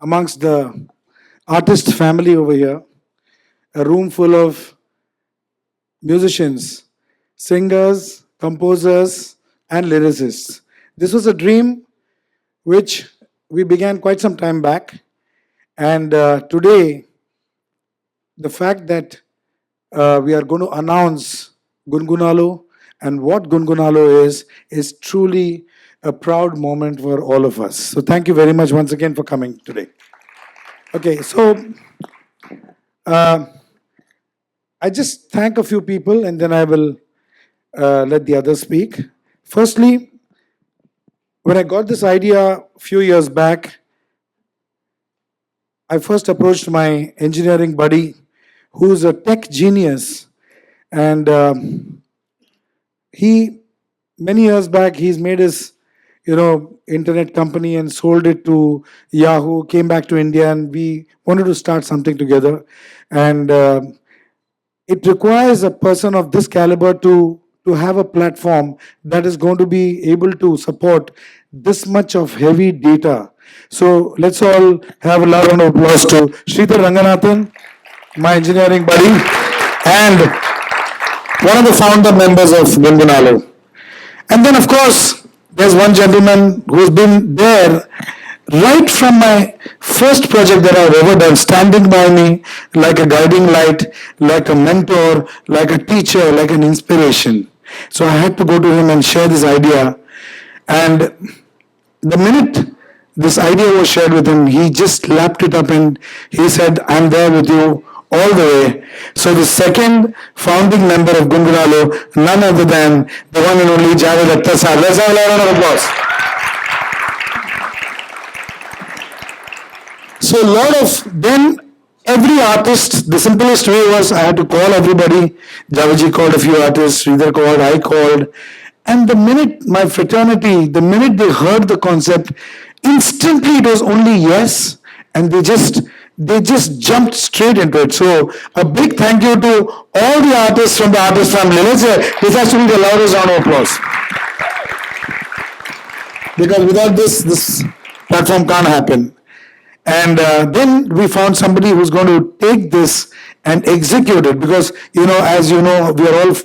amongst the artist family over here, a room full of musicians, singers, composers, and lyricists. This was a dream which we began quite some time back, and today, the fact that we are going to announce Gungunalo and what Gungunalo is truly a proud moment for all of us. So, thank you very much once again for coming today. Okay, so uh, I just thank a few people and then I will let the others speak. Firstly, when I got this idea a few years back, I first approached my engineering buddy, who's a tech genius, and he many years back he's made his internet company and sold it to Yahoo. Came back to India, and we wanted to start something together, and it requires a person of this caliber to have a platform that is going to be able to support this much of heavy data. So let's all have a loud round of applause to Sridhar Ranganathan, my engineering buddy, and one of the founder members of Gungunalo. And then, of course, there's one gentleman who's been there right from my first project that I've ever done, standing by me like a guiding light, like a mentor, like a teacher, like an inspiration. So I had to go to him and share this idea. And the minute this idea was shared with him, he just lapped it up and he said, I'm there with you all the way. So the second founding member of Gungunalo, none other than the one and only Javed Akhtar Sahab. Let's have a round of applause. So a lot of then every artist, the simplest way was I had to call everybody. Javadji called a few artists, Sridhar called, I called. And the minute my fraternity, the minute they heard the concept, instantly it was only yes, and they just jumped straight into it. So a big thank you to all the artists from the artist family. Let's say this has to be the loudest round of applause. Because without this platform can't happen. And then we found somebody who's going to take this and execute it. Because, as you know, we are all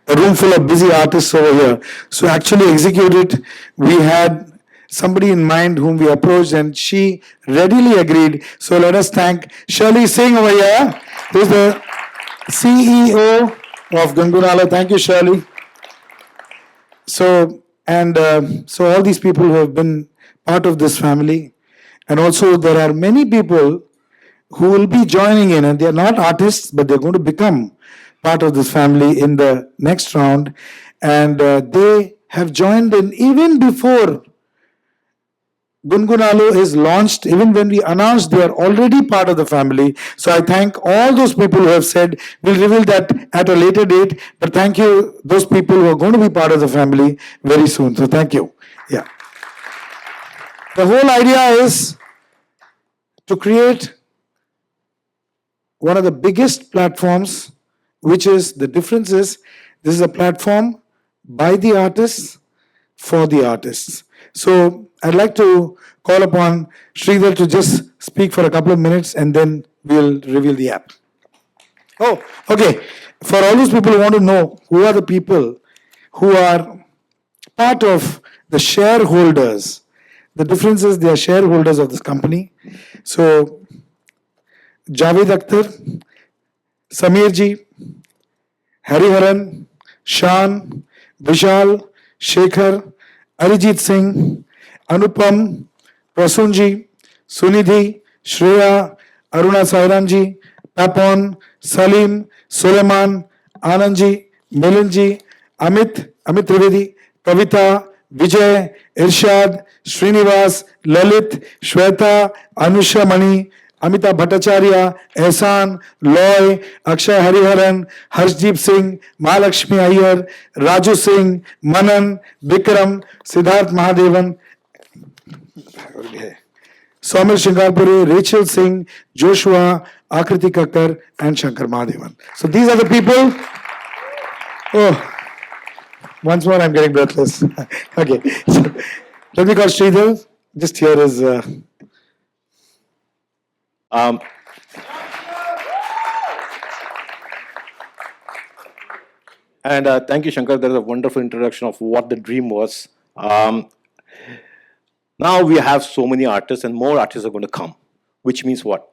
a room full of busy artists over here. So actually execute it, we had somebody in mind whom we approached and she readily agreed. So let us thank Shirley Singh over here, who's the CEO of Gungunalo. Thank you, Shirley. So, and so all these people who have been part of this family, and also there are many people who will be joining in, and they are not artists, but they're going to become part of this family in the next round. And they have joined in even before Gungunalo is launched. Even when we announced, they are already part of the family. So I thank all those people who have said, we'll reveal that at a later date, but thank you, those people who are going to be part of the family very soon. So thank you. Yeah. The whole idea is to create one of the biggest platforms, which is the difference is this is a platform by the artists for the artists. So I'd like to call upon Sridhar to just speak for a couple of minutes and then we'll reveal the app. Oh, okay. For all those people who want to know who are the people who are part of the shareholders, the difference is they are shareholders of this company. So Javed Akhtar, Samir ji, Hariharan, Shan, Vishal, Shekhar, Arijit Singh, Anupam, Prasunji, Sunidhi, Shreya, Aruna Sairanji, Tapon, Salim, Suleiman, Anandji, Milinji, Amit Trivedi, Kavita, Vijay, Irshad, Srinivas, Lalit, Shweta, Anusha Mani, Amita Bhattacharya, Ehsan, Loy, Akshay Hariharan, Harshdeep Singh, Mahalakshmi Iyer, Raju Singh, Manan, Bikram, Siddharth Mahadevan, Somil Shingarpuri, Rachel Singh, Joshua, Akriti Kakkar, and Shankar Mahadevan. So these are the people. Oh, once more I'm getting breathless. Okay, so let me call Sridhar. Just here is. Um, and thank you, Shankar. That is a wonderful introduction of what the dream was. Now we have so many artists, and more artists are going to come, which means what?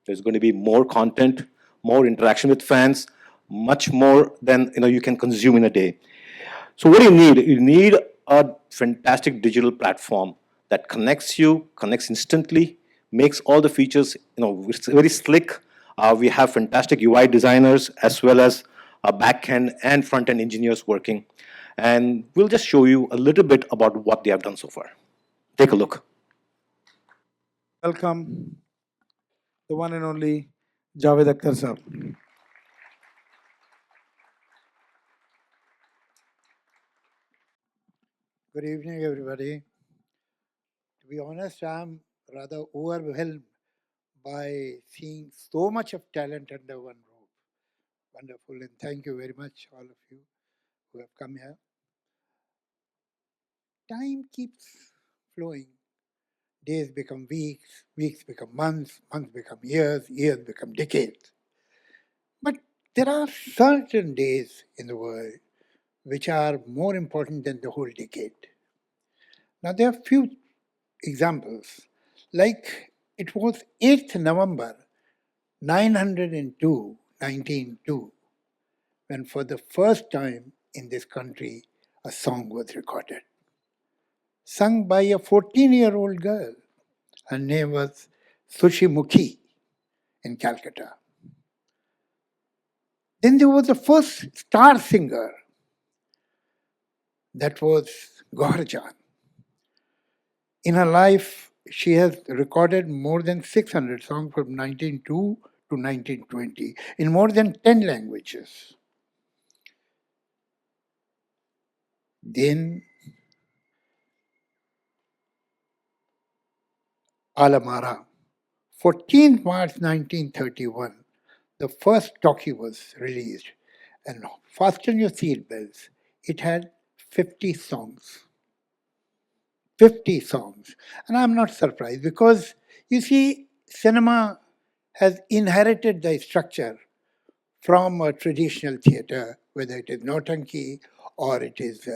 There's going to be more content, more interaction with fans, much more than you can consume in a day. So what do you need? You need a fantastic digital platform that connects instantly, makes all the features, it's very slick. We have fantastic UI designers as well as back-end and front-end engineers working. And we'll just show you a little bit about what they have done so far. Take a look. Welcome, the one and only Javed Akhtar sir. Good evening, everybody. To be honest, I'm rather overwhelmed by seeing so much of talent under one roof. Wonderful, and thank you very much, all of you who have come here. Time keeps flowing. Days become weeks, weeks become months, months become years, years become decades. But there are certain days in the world which are more important than the whole decade. Now, there are few examples. Like it was 8th November 902, 1902, when for the first time in this country a song was recorded. Sung by a 14-year-old girl. Her name was Sushi Mukhi in Calcutta. Then there was the first star singer, that was Gaurajan. In her life, she has recorded more than 600 songs from 1902 to 1920 in more than 10 languages. Then Alamara, 14th March 1931, the first talkie was released. And fasten your seatbelts. It had 50 songs. 50 songs. And I'm not surprised because you see, cinema has inherited the structure from a traditional theatre, whether it is Nautanki or it is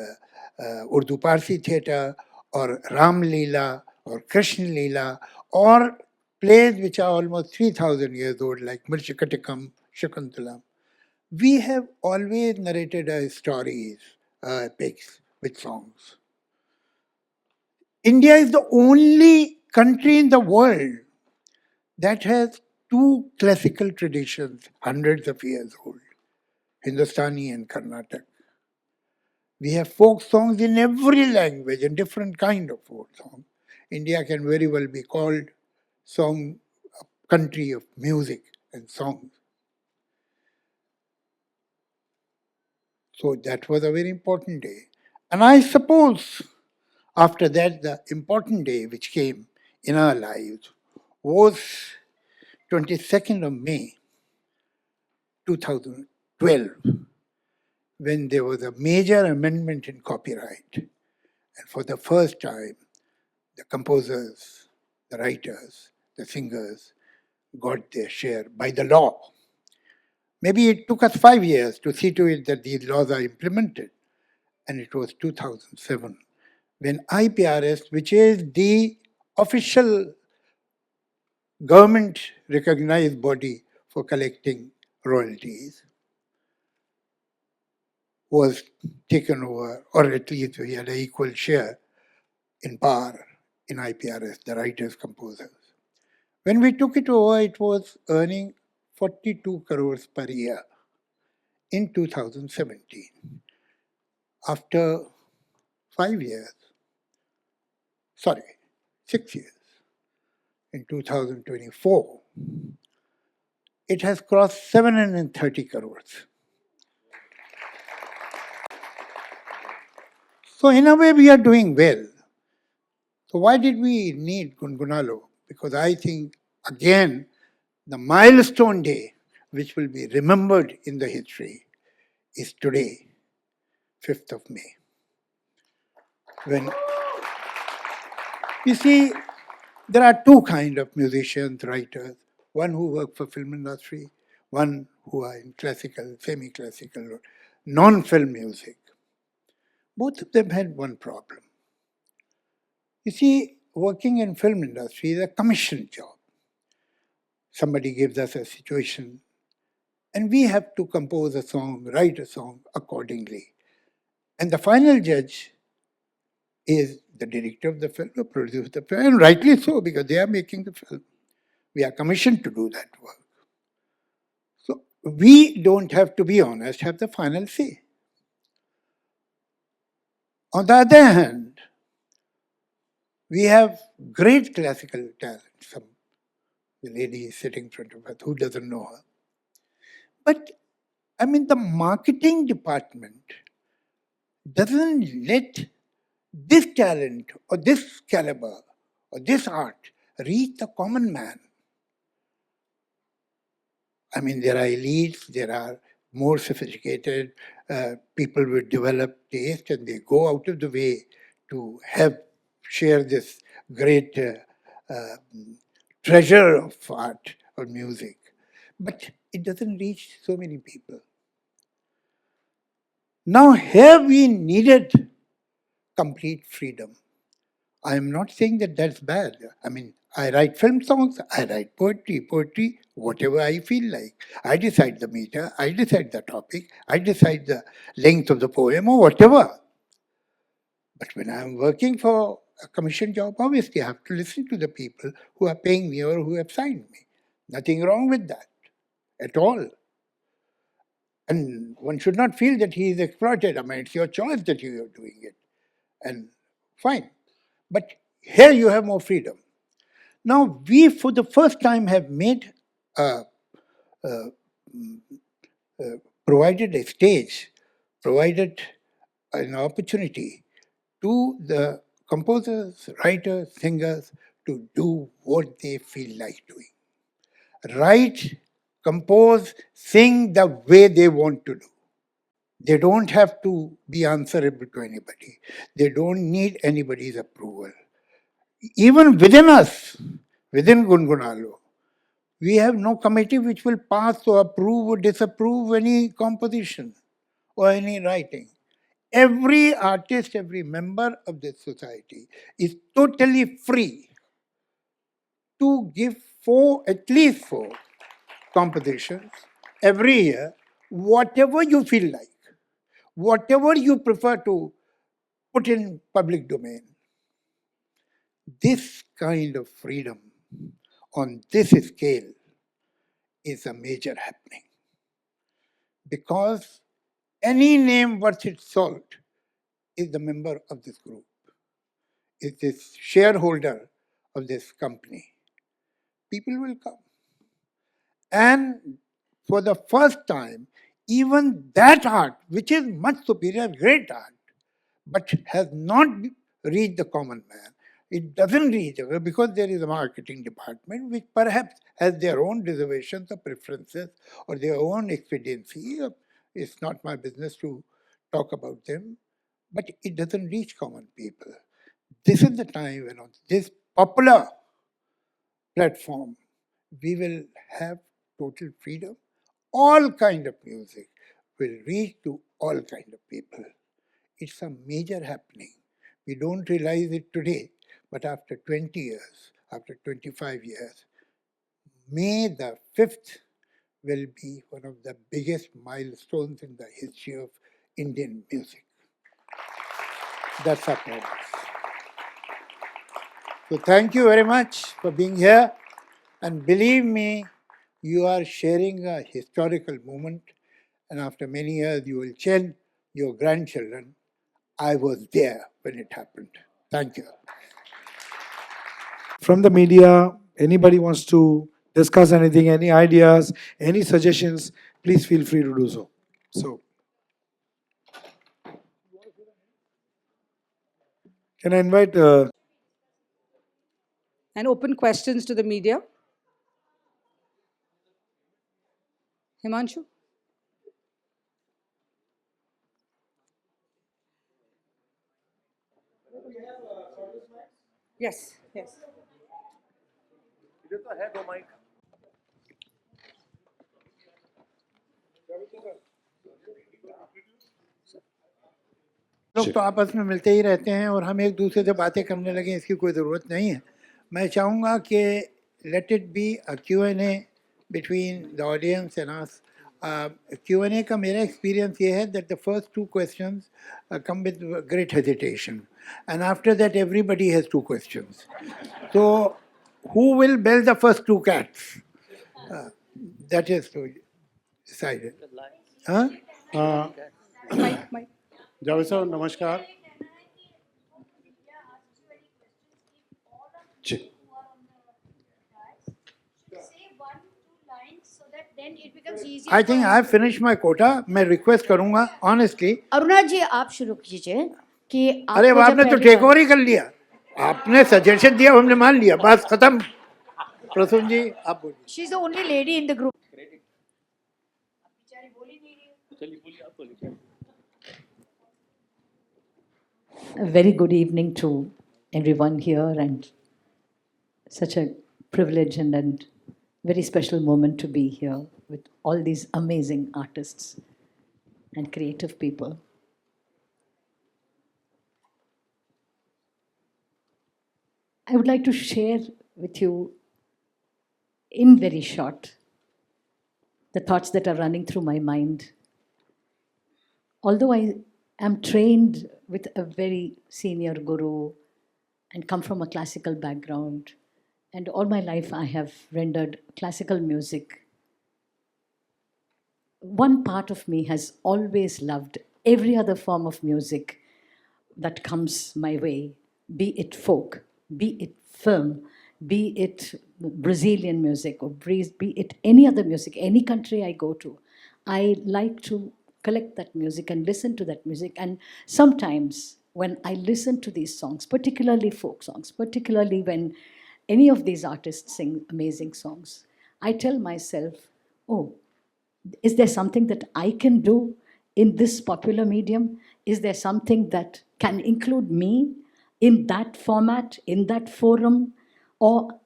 Urdu Parsi theatre or Ram Leela or Krishna Leela or plays which are almost 3,000 years old like Mirchikatikam, Shakuntalam. We have always narrated our stories, epics with songs. India is the only country in the world that has two classical traditions, hundreds of years old, Hindustani and Carnatic. We have folk songs in every language and different kind of folk song. India can very well be called song country of music and songs. So that was a very important day. And I suppose after that, the important day which came in our lives was 22nd of May 2012, when there was a major amendment in copyright. And for the first time, the composers, the writers, the singers got their share by the law. Maybe it took us 5 years to see to it that these laws are implemented. And it was 2007 when IPRS, which is the official government recognized body for collecting royalties, was taken over, or at least we had an equal share in power in IPRS, the writers, composers. When we took it over, it was earning 42 crores per year in 2017. After 5 years, 6 years, in 2024, it has crossed 730 crores. So in a way, we are doing well. So why did we need Gungunalo? Because I think, again, the milestone day, which will be remembered in the history, is today, 5th of May. When you see, There are two kind of musicians, writers. One who work for film industry, one who are in classical, semi-classical, or non-film music. Both of them had one problem. You see, working in film industry is a commission job. Somebody gives us a situation, and we have to compose a song, write a song accordingly. And the final judge is the director of the film, the producer of the film, and rightly so, because they are making the film. We are commissioned to do that work. So we don't have to be honest, have the final say. On the other hand, we have great classical talent. The lady is sitting in front of us, who doesn't know her? But I mean, the marketing department doesn't let this talent or this caliber or this art reach the common man. I mean, there are elites, there are more sophisticated people with developed taste, and they go out of the way to share this great treasure of art or music. But it doesn't reach so many people. Now, here we needed complete freedom. I am not saying that that's bad. I mean, I write film songs, I write poetry, whatever I feel like. I decide the meter, I decide the topic, I decide the length of the poem or whatever. But when I'm working for a commission job, obviously I have to listen to the people who are paying me or who have signed me. Nothing wrong with that at all. And one should not feel that he is exploited. I mean, it's your choice that you are doing it. And fine. But here you have more freedom. Now, we, for the first time, have provided a stage, provided an opportunity to the composers, writers, singers to do what they feel like doing. Write, compose, sing the way they want to do. They don't have to be answerable to anybody. They don't need anybody's approval. Even within us, within Gungunalu, we have no committee which will pass or approve or disapprove any composition or any writing. Every artist, every member of this society is totally free to give at least four compositions every year, whatever you feel like, whatever you prefer to put in public domain. This kind of freedom on this scale is a major happening. Because any name worth its salt is the member of this group, is this shareholder of this company. People will come. And for the first time, even that art, which is much superior, great art, but has not reached the common man. It doesn't reach because there is a marketing department which perhaps has their own reservations or preferences or their own expediency. It's not my business to talk about them, but it doesn't reach common people. This is the time when on this popular platform, we will have total freedom. All kind of music will reach to all kind of people. It's a major happening. We don't realize it today, but after 20 years, after 25 years, May the 5th will be one of the biggest milestones in the history of Indian music. That's our promise. So thank you very much for being here. And believe me, you are sharing a historical moment. And after many years, you will tell your grandchildren, I was there when it happened. Thank you. From the media, anybody wants to discuss anything, any ideas, any suggestions, please feel free to do so. So, can I invite And open questions to the media. Himanshu? Yes, yes. लोग तो आपस में मिलते ही रहते हैं और हम एक दूसरे से बातें करने लगे, इसकी कोई ज़रूरत नहीं है. मैं चाहूँगा कि let it be a Q&A between the audience and us. Q&A का मेरा एक्सपीरियंस ये है that the first two questions come with great hesitation and after that everybody has two questions. So who will bell the first two cats? That is to decided. Huh? Mike, Mike. Javed साहब नमस्कार. जी. I think I have finished my quota. मैं request करूंगा honestly. Aruna जी आप शुरू कीजिए कि अरे आपको जब आपने तो पहली टेक बार- ओवर ही कर लिया. आपने सजेशन दिया, हमने मान लिया, बस खत्म. प्रसून जी आप बोलिए. She is the only lady in the group. A very good evening to everyone here, and such a privilege and very special moment to be here with all these amazing artists and creative people. I would like to share with you, in very short, the thoughts that are running through my mind. Although I am trained with a very senior guru and come from a classical background, and all my life I have rendered classical music, one part of me has always loved every other form of music that comes my way, be it folk, be it film, be it Brazilian music, or be it any other music, any country I go to. I like to collect that music and listen to that music. And sometimes when I listen to these songs, particularly folk songs, particularly when any of these artists sing amazing songs, I tell myself, oh, is there something that I can do in this popular medium? Is there something that can include me in that format, in that forum? Or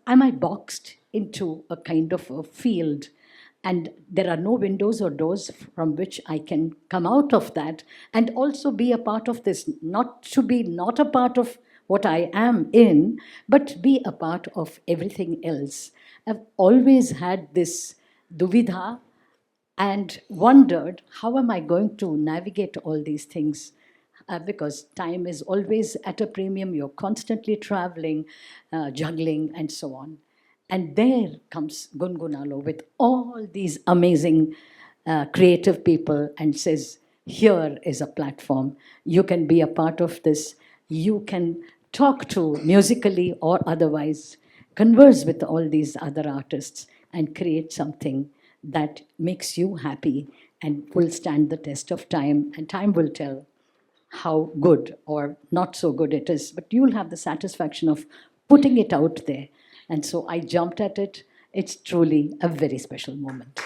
am I boxed into a kind of a field and there are no windows or doors from which I can come out of that and also be a part of this, not to be not a part of what I am in, but be a part of everything else. I've always had this duvidha and wondered, how am I going to navigate all these things? Because time is always at a premium, you're constantly traveling, juggling, and so on. And there comes Gungunalo with all these amazing creative people and says, here is a platform. You can be a part of this. You can talk to musically or otherwise, converse with all these other artists and create something that makes you happy and will stand the test of time. And time will tell how good or not so good it is, but you'll have the satisfaction of putting it out there. And so I jumped at it. It's truly a very special moment.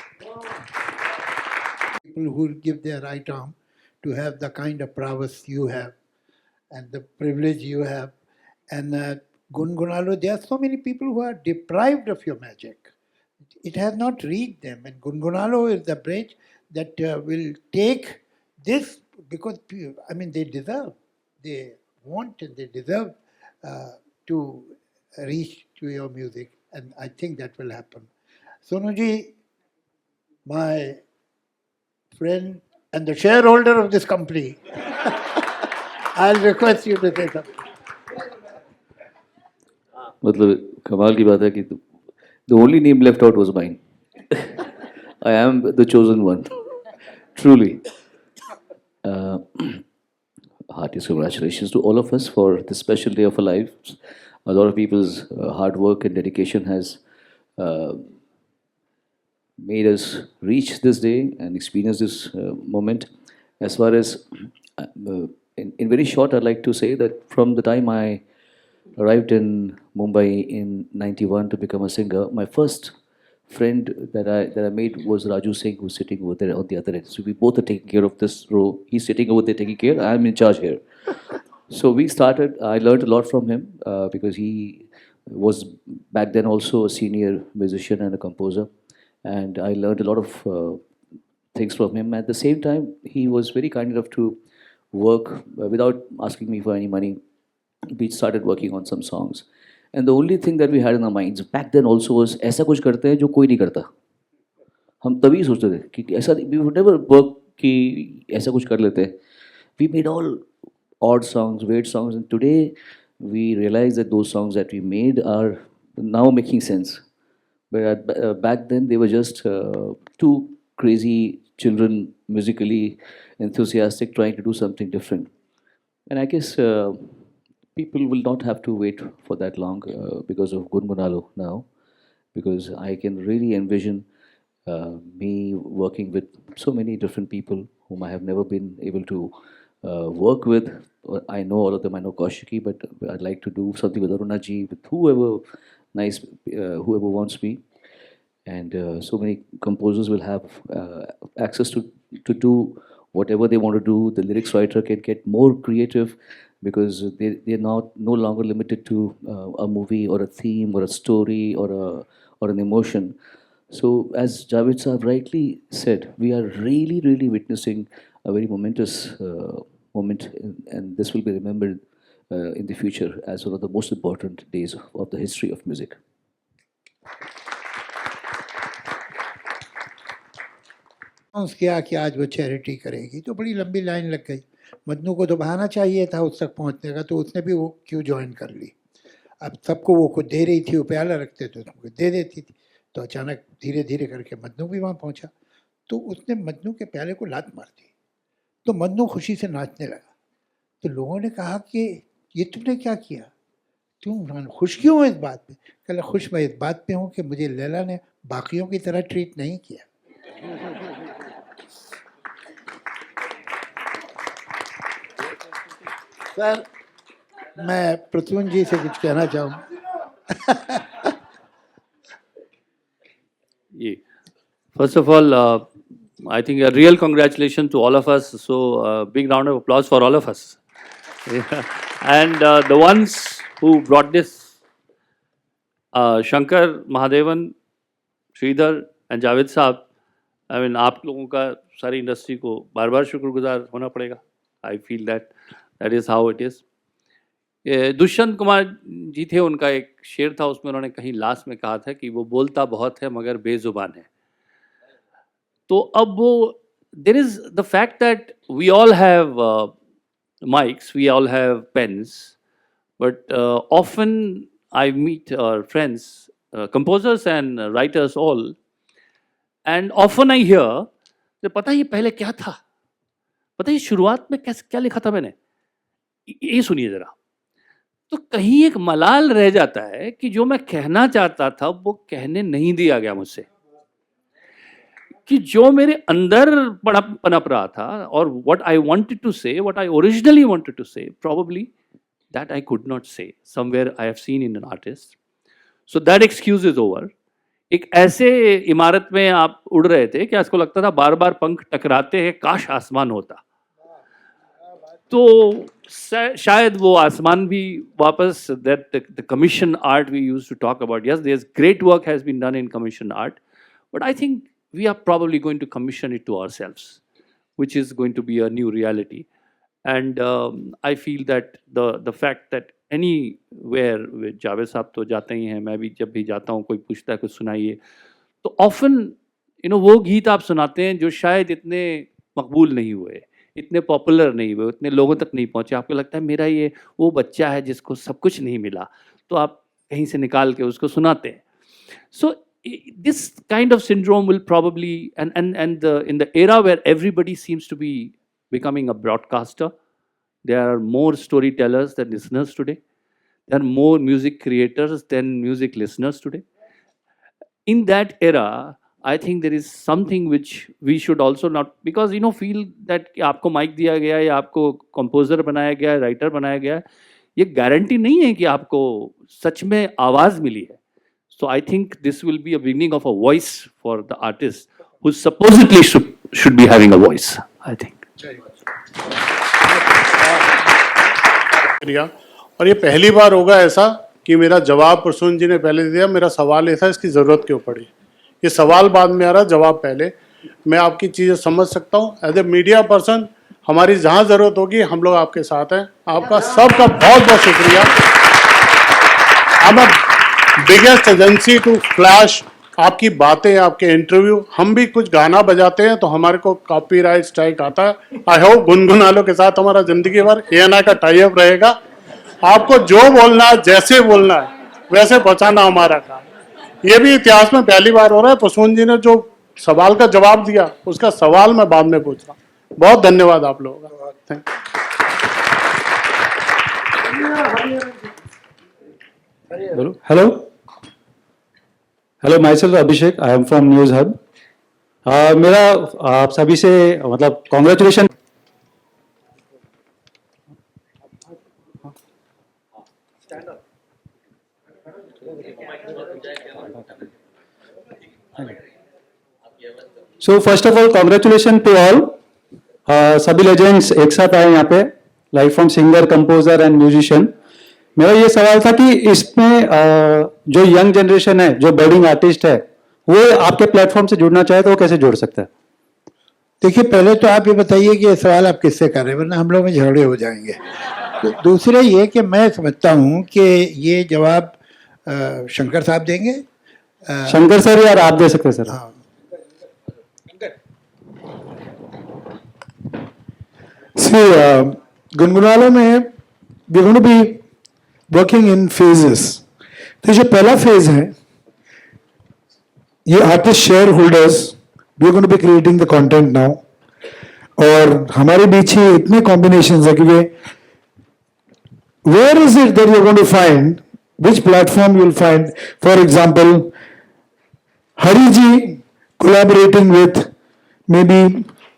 People who give their right arm to have the kind of prowess you have and the privilege you have. And Gungunalo, there are so many people who are deprived of your magic. It has not reached them. And Gungunalo is the bridge that will take this, because, I mean, they deserve, they want and they deserve to reach to your music. And I think that will happen. Sonuji, my friend and the shareholder of this company, I'll request you to say something. मतलब कमाल की बात है कि the only name left out was mine. I am the chosen one, truly. Heartiest congratulations to all of us for this special day of our lives. A lot of people's hard work and dedication has made us reach this day and experience this moment. As far as, in very short, I'd like to say that from the time I arrived in Mumbai in '91 to become a singer, my first friend that I made was Raju Singh, who's sitting over there on the other end. So we both are taking care of this row. He's sitting over there taking care. I'm in charge here. So we started. I learned a lot from him because he was back then also a senior musician and a composer, and I learned a lot of things from him. At the same time, he was very kind enough to work without asking me for any money. We started working on some songs, and the only thing that we had in our minds back then also was ऐसा कुछ करते हैं जो कोई नहीं करता. हम तभी सोचते थे कि ऐसा we would never work कि ऐसा कुछ कर लेते. We made all odd songs, weird songs, and today we realize that those songs that we made are now making sense. But back then they were just two crazy children, musically enthusiastic, trying to do something different. And I guess people will not have to wait for that long because of Gungunalo now, because I can really envision me working with so many different people whom I have never been able to work with. I know all of them, I know Kaushiki, but I'd like to do something with Aruna ji, with whoever nice, whoever wants me. And so many composers will have access to do whatever they want to do. The lyrics writer can get more creative because they're not no longer limited to a movie or a theme or a story or an emotion. So as Javed Saab rightly said, we are really, really witnessing a very momentous moment, and this will be remembered in the future as one of the most important days of the history of music. Announce किया कि आज वो charity करेगी तो बड़ी लंबी line लग गई. मजनू को तो बहाना चाहिए था उस तक पहुंचने का, तो उसने भी वो क्यों ज्वाइन कर ली. अब सबको वो खुद दे रही थी, वो प्याला रखते तो उसको दे देती थी. तो अचानक धीरे धीरे करके मजनू भी वहाँ पहुँचा, तो उसने मजनू के प्याले को लात मार दी. तो मजनू खुशी से नाचने लगा. तो लोगों ने कहा कि ये तुमने क्या किया, तुम खुश क्यों हो इस बात पे. कहला खुश मैं इस बात पे हूँ कि मुझे लैला ने बाकियों की तरह ट्रीट नहीं किया. सर मैं प्रसून जी से कुछ कहना चाहूँ. First of all, I think a real congratulations to all of us. So big round of applause for all of us. Yeah. And the ones who brought this, Shankar, Mahadevan, Sridhar and Javed Saab. I mean, आप लोगों का सारी industry को बार बार शुक्रगुजार होना पड़ेगा. I feel that is how it is. Dushyant Kumar ji थे, उनका एक शेर था, उसमें उन्होंने कहीं लास्ट में कहा था कि वो बोलता बहुत है मगर बेजुबान है. तो अब वो there is the fact that we all have mics, we all have pens, but often I meet our friends, composers and writers all, and often I hear कि पता ये पहले क्या था, पता ये शुरुआत में कैसे क्या लिखा था मैंने, ये सुनिए जरा. तो कहीं एक मलाल रह जाता है कि जो मैं कहना चाहता था वो कहने नहीं दिया गया मुझसे, कि जो मेरे अंदर पनप रहा था, और what I wanted to say, what I originally wanted to say, probably that I could not say. Somewhere I have seen in an artist. So that excuse is over. एक ऐसे इमारत में आप उड़ रहे थे कि आपको लगता था बार बार पंख टकराते हैं, काश आसमान होता. तो शायद वो आसमान भी वापस, that the commission art we used to talk about, yes, there's great work has been done in commission art, but I think we are probably going to commission it to ourselves, which is going to be a new reality. And I feel that the fact that anywhere with Javed साहब तो जाते ही हैं, मैं भी जब भी जाता हूँ कोई पूछता है कुछ सुनाइए, तो often वो गीत आप सुनाते हैं जो शायद इतने मकबूल नहीं हुए, इतने पॉपुलर नहीं हुए, इतने लोगों तक नहीं पहुँचे. आपको लगता है मेरा ये वो बच्चा है जिसको सब कुछ नहीं मिला, तो आप कहीं से निकाल के उसको सुनाते हैं. So this kind of syndrome will probably, and in the era where everybody seems to be becoming a broadcaster, there are more storytellers than listeners today. There are more music creators than music listeners today. In that era, I think there is something which we should also not, because feel that कि आपको mic दिया गया या आपको composer बनाया गया, writer बनाया गया, ये गारंटी नहीं है कि आपको सच में आवाज़ मिली है. So I think this will be a beginning of a voice for the artist who supposedly should be having a voice, I think. शुक्रिया. और ये पहली बार होगा ऐसा कि मेरा जवाब प्रसून जी ने पहले दिया, मेरा सवाल ये था इसकी ज़रूरत क्यों पड़ी। ये सवाल बाद में आ रहा, जवाब पहले। मैं आपकी चीज़ें समझ सकता हूँ। एज ए मीडिया पर्सन हमारी जहाँ ज़रूरत होगी हम लोग आपके साथ हैं। आपका सबका बहुत बहुत शुक्रिया। I'm a biggest agency to flash आपकी बातें, आपके इंटरव्यू। हम भी कुछ गाना बजाते हैं तो हमारे को कॉपीराइट स्ट्राइक आता है। आई होप गुनगुनालो के साथ हमारा जिंदगी भर ANI का टाई अप रहेगा। आपको जो बोलना है, जैसे बोलना है, वैसे पहुंचाना हमारा काम। ये भी इतिहास में पहली बार हो रहा है। प्रसून जी ने जो सवाल का जवाब दिया, उसका सवाल मैं बाद में पूछ रहा हूँ। बहुत धन्यवाद आप लोगों का। Thank you. Hello myself Abhishek, I am from news hub. मेरा आप सभी से मतलब congratulation. So first of all congratulation to all. सभी लेजेंड्स एक साथ आए यहाँ पे, like from singer, composer and musician. मेरा ये सवाल था कि इसमें जो यंग जनरेशन है, जो बर्डिंग आर्टिस्ट है, वो आपके प्लेटफॉर्म से जुड़ना चाहे तो वो कैसे जुड़ सकता है? देखिए, पहले तो आप ये बताइए कि ये सवाल आप किससे कर रहे हैं, वरना हम लोग में झगड़े हो जाएंगे। तो दूसरे ये कि मैं समझता हूँ कि ये जवाब शंकर साहब देंगे। शंकर सर यार आप दे सकते हैं सर। हाँ, See, गुनगुनालो में we're going to be working in phases. तो जो पहला फेज है, ये artist share holders, we're going to be creating the content now. और हमारे बीच ही इतने कॉम्बिनेशंस है क्योंकि where is it that you're going to find, which platform you'll find, for example, Hari ji collaborating with maybe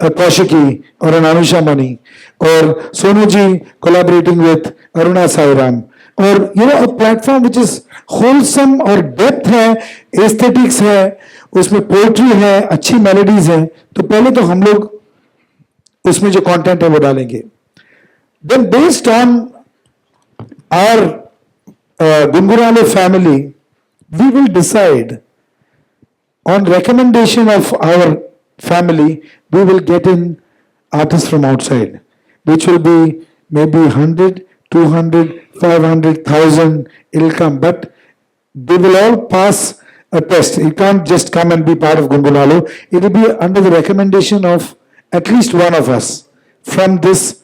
a Kaushiki or an Anusha Mani, or Sonu ji collaborating with Aruna Sairam, or a platform which is wholesome और depth है, aesthetics है, उसमें poetry है, अच्छी melodies हैं, तो पहले तो हम लोग उसमें जो content है वो डालेंगे. Then based on our Gungunalo family, we will decide on recommendation of our family, we will get in artists from outside, which will be maybe 100, 200, 500, 1,000, it'll come, but they will all pass a test. You can't just come and be part of Gungunalo. It will be under the recommendation of at least one of us from this.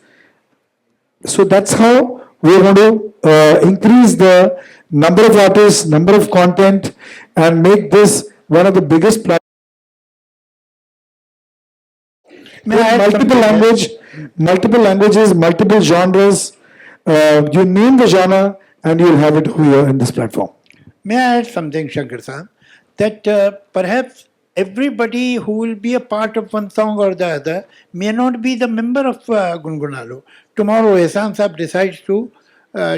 So that's how we're going to increase the number of artists, number of content, and make this one of the biggest platforms. Multiple languages, multiple genres. You name the genre and you'll have it here in this platform. May I add something, Shankar Sahab? That perhaps everybody who will be a part of one song or the other may not be the member of Gungunalo. Tomorrow, Ehsan Sahab decides to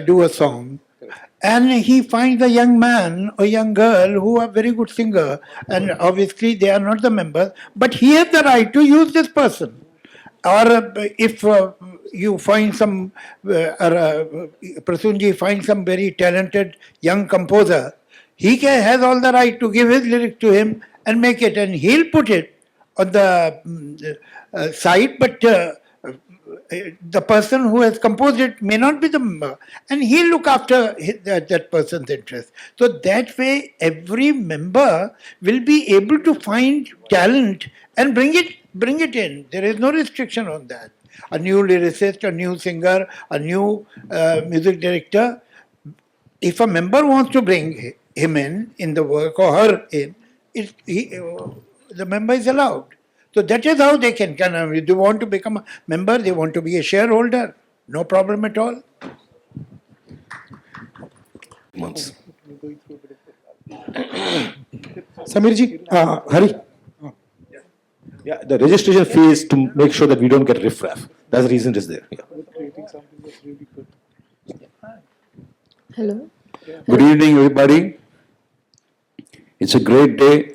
do a song, and he finds a young man or young girl who are very good singer, and obviously they are not the members, but he has the right to use this person. Or if you find some, Prasunji finds some very talented young composer, he has all the right to give his lyrics to him and make it, and he'll put it on the site, but the person who has composed it may not be the member, and he'll look after that person's interest. So that way, every member will be able to find talent and bring it in. There is no restriction on that. A new lyricist, a new singer, a new music director. If a member wants to bring him in the work or her in, the member is allowed. So that is how they can. If they want to become a member, they want to be a shareholder, no problem at all. Months. Samir ji, Hari. Yeah, the registration fee is to make sure that we don't get riffraff. That's the reason it is there. Yeah. Hello. Good evening, everybody. It's a great day.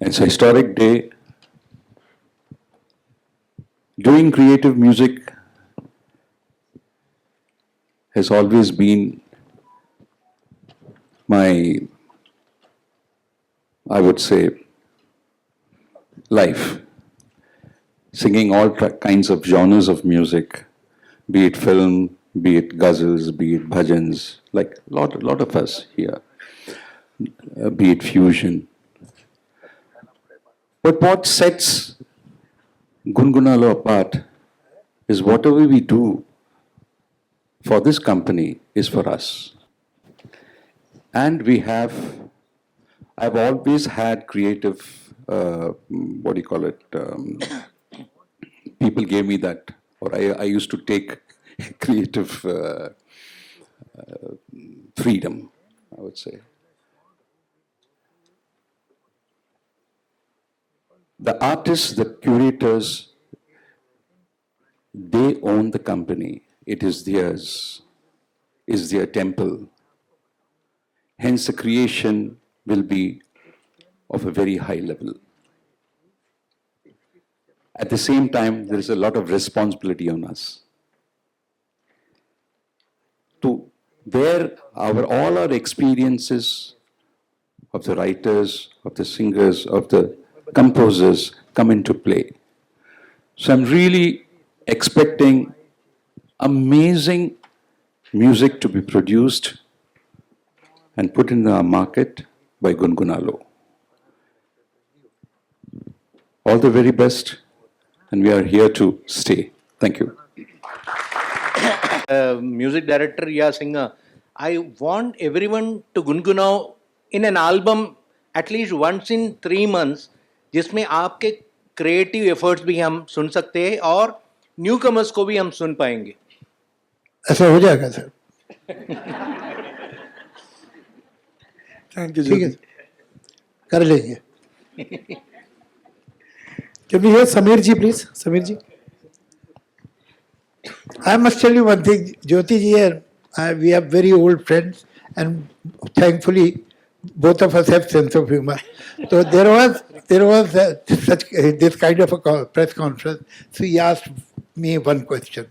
It's a historic day. Doing creative music has always been my, I would say, life, singing all kinds of genres of music, be it film, be it ghazals, be it bhajans, like lot of us here, be it fusion. But what sets Gungunalo apart is whatever we do for this company is for us. And I've always had creative, what do you call it? People gave me that, or I used to take creative freedom, I would say. The artists, the curators, they own the company. It is theirs, is their temple. Hence, the creation will be of a very high level. At the same time, there is a lot of responsibility on us to where all our experiences of the writers, of the singers, of the composers come into play. So I'm really expecting amazing music to be produced and put in the market by Gungunalo. All the very best, and we are here to stay. Thank you. Music director या singer, I want everyone to गुनगुनाओ in an album at least once in 3 months, जिसमें आपके creative efforts भी हम सुन सकते हैं और newcomers को भी हम सुन पाएंगे. ऐसा हो जाएगा सर. Thank you, ठीक है, Jyoti. कर लेंगे. Can we hear Samir ji, please? Samir ji. I must tell you one thing, Jyoti ji and we are very old friends, and thankfully both of us have sense of humor. So there was this kind of a press conference. So he asked me one question,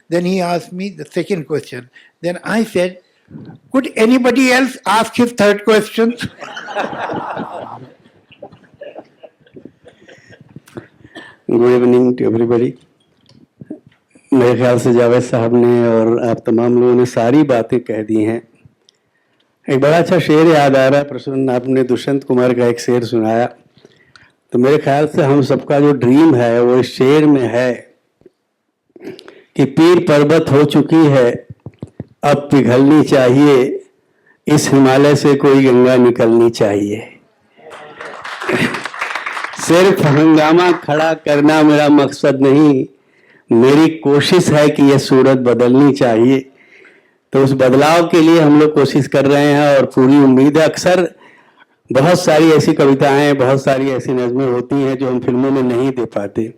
then he asked me the second question. Then I said, could anybody else ask his third question? Good evening to everybody. मेरे ख्याल से जावेद साहब ने और आप तमाम लोगों ने सारी बातें कह दी हैं. एक बड़ा अच्छा शेर याद आ रहा है प्रसन्न, आपने दुष्यंत कुमार का एक शेर सुनाया. तो मेरे ख्याल से हम सबका जो ड्रीम है वो इस शेर में है कि पीर पर्वत हो चुकी है, अब पिघलनी चाहिए, इस हिमालय से कोई गंगा निकलनी चाहिए. सिर्फ हंगामा खड़ा करना मेरा मकसद नहीं, मेरी कोशिश है कि यह सूरत बदलनी चाहिए. तो उस बदलाव के लिए हम लोग कोशिश कर रहे हैं और पूरी उम्मीद है. अक्सर बहुत सारी ऐसी कविताएं, बहुत सारी ऐसी नज़में होती हैं जो हम फिल्मों में नहीं दे पाते.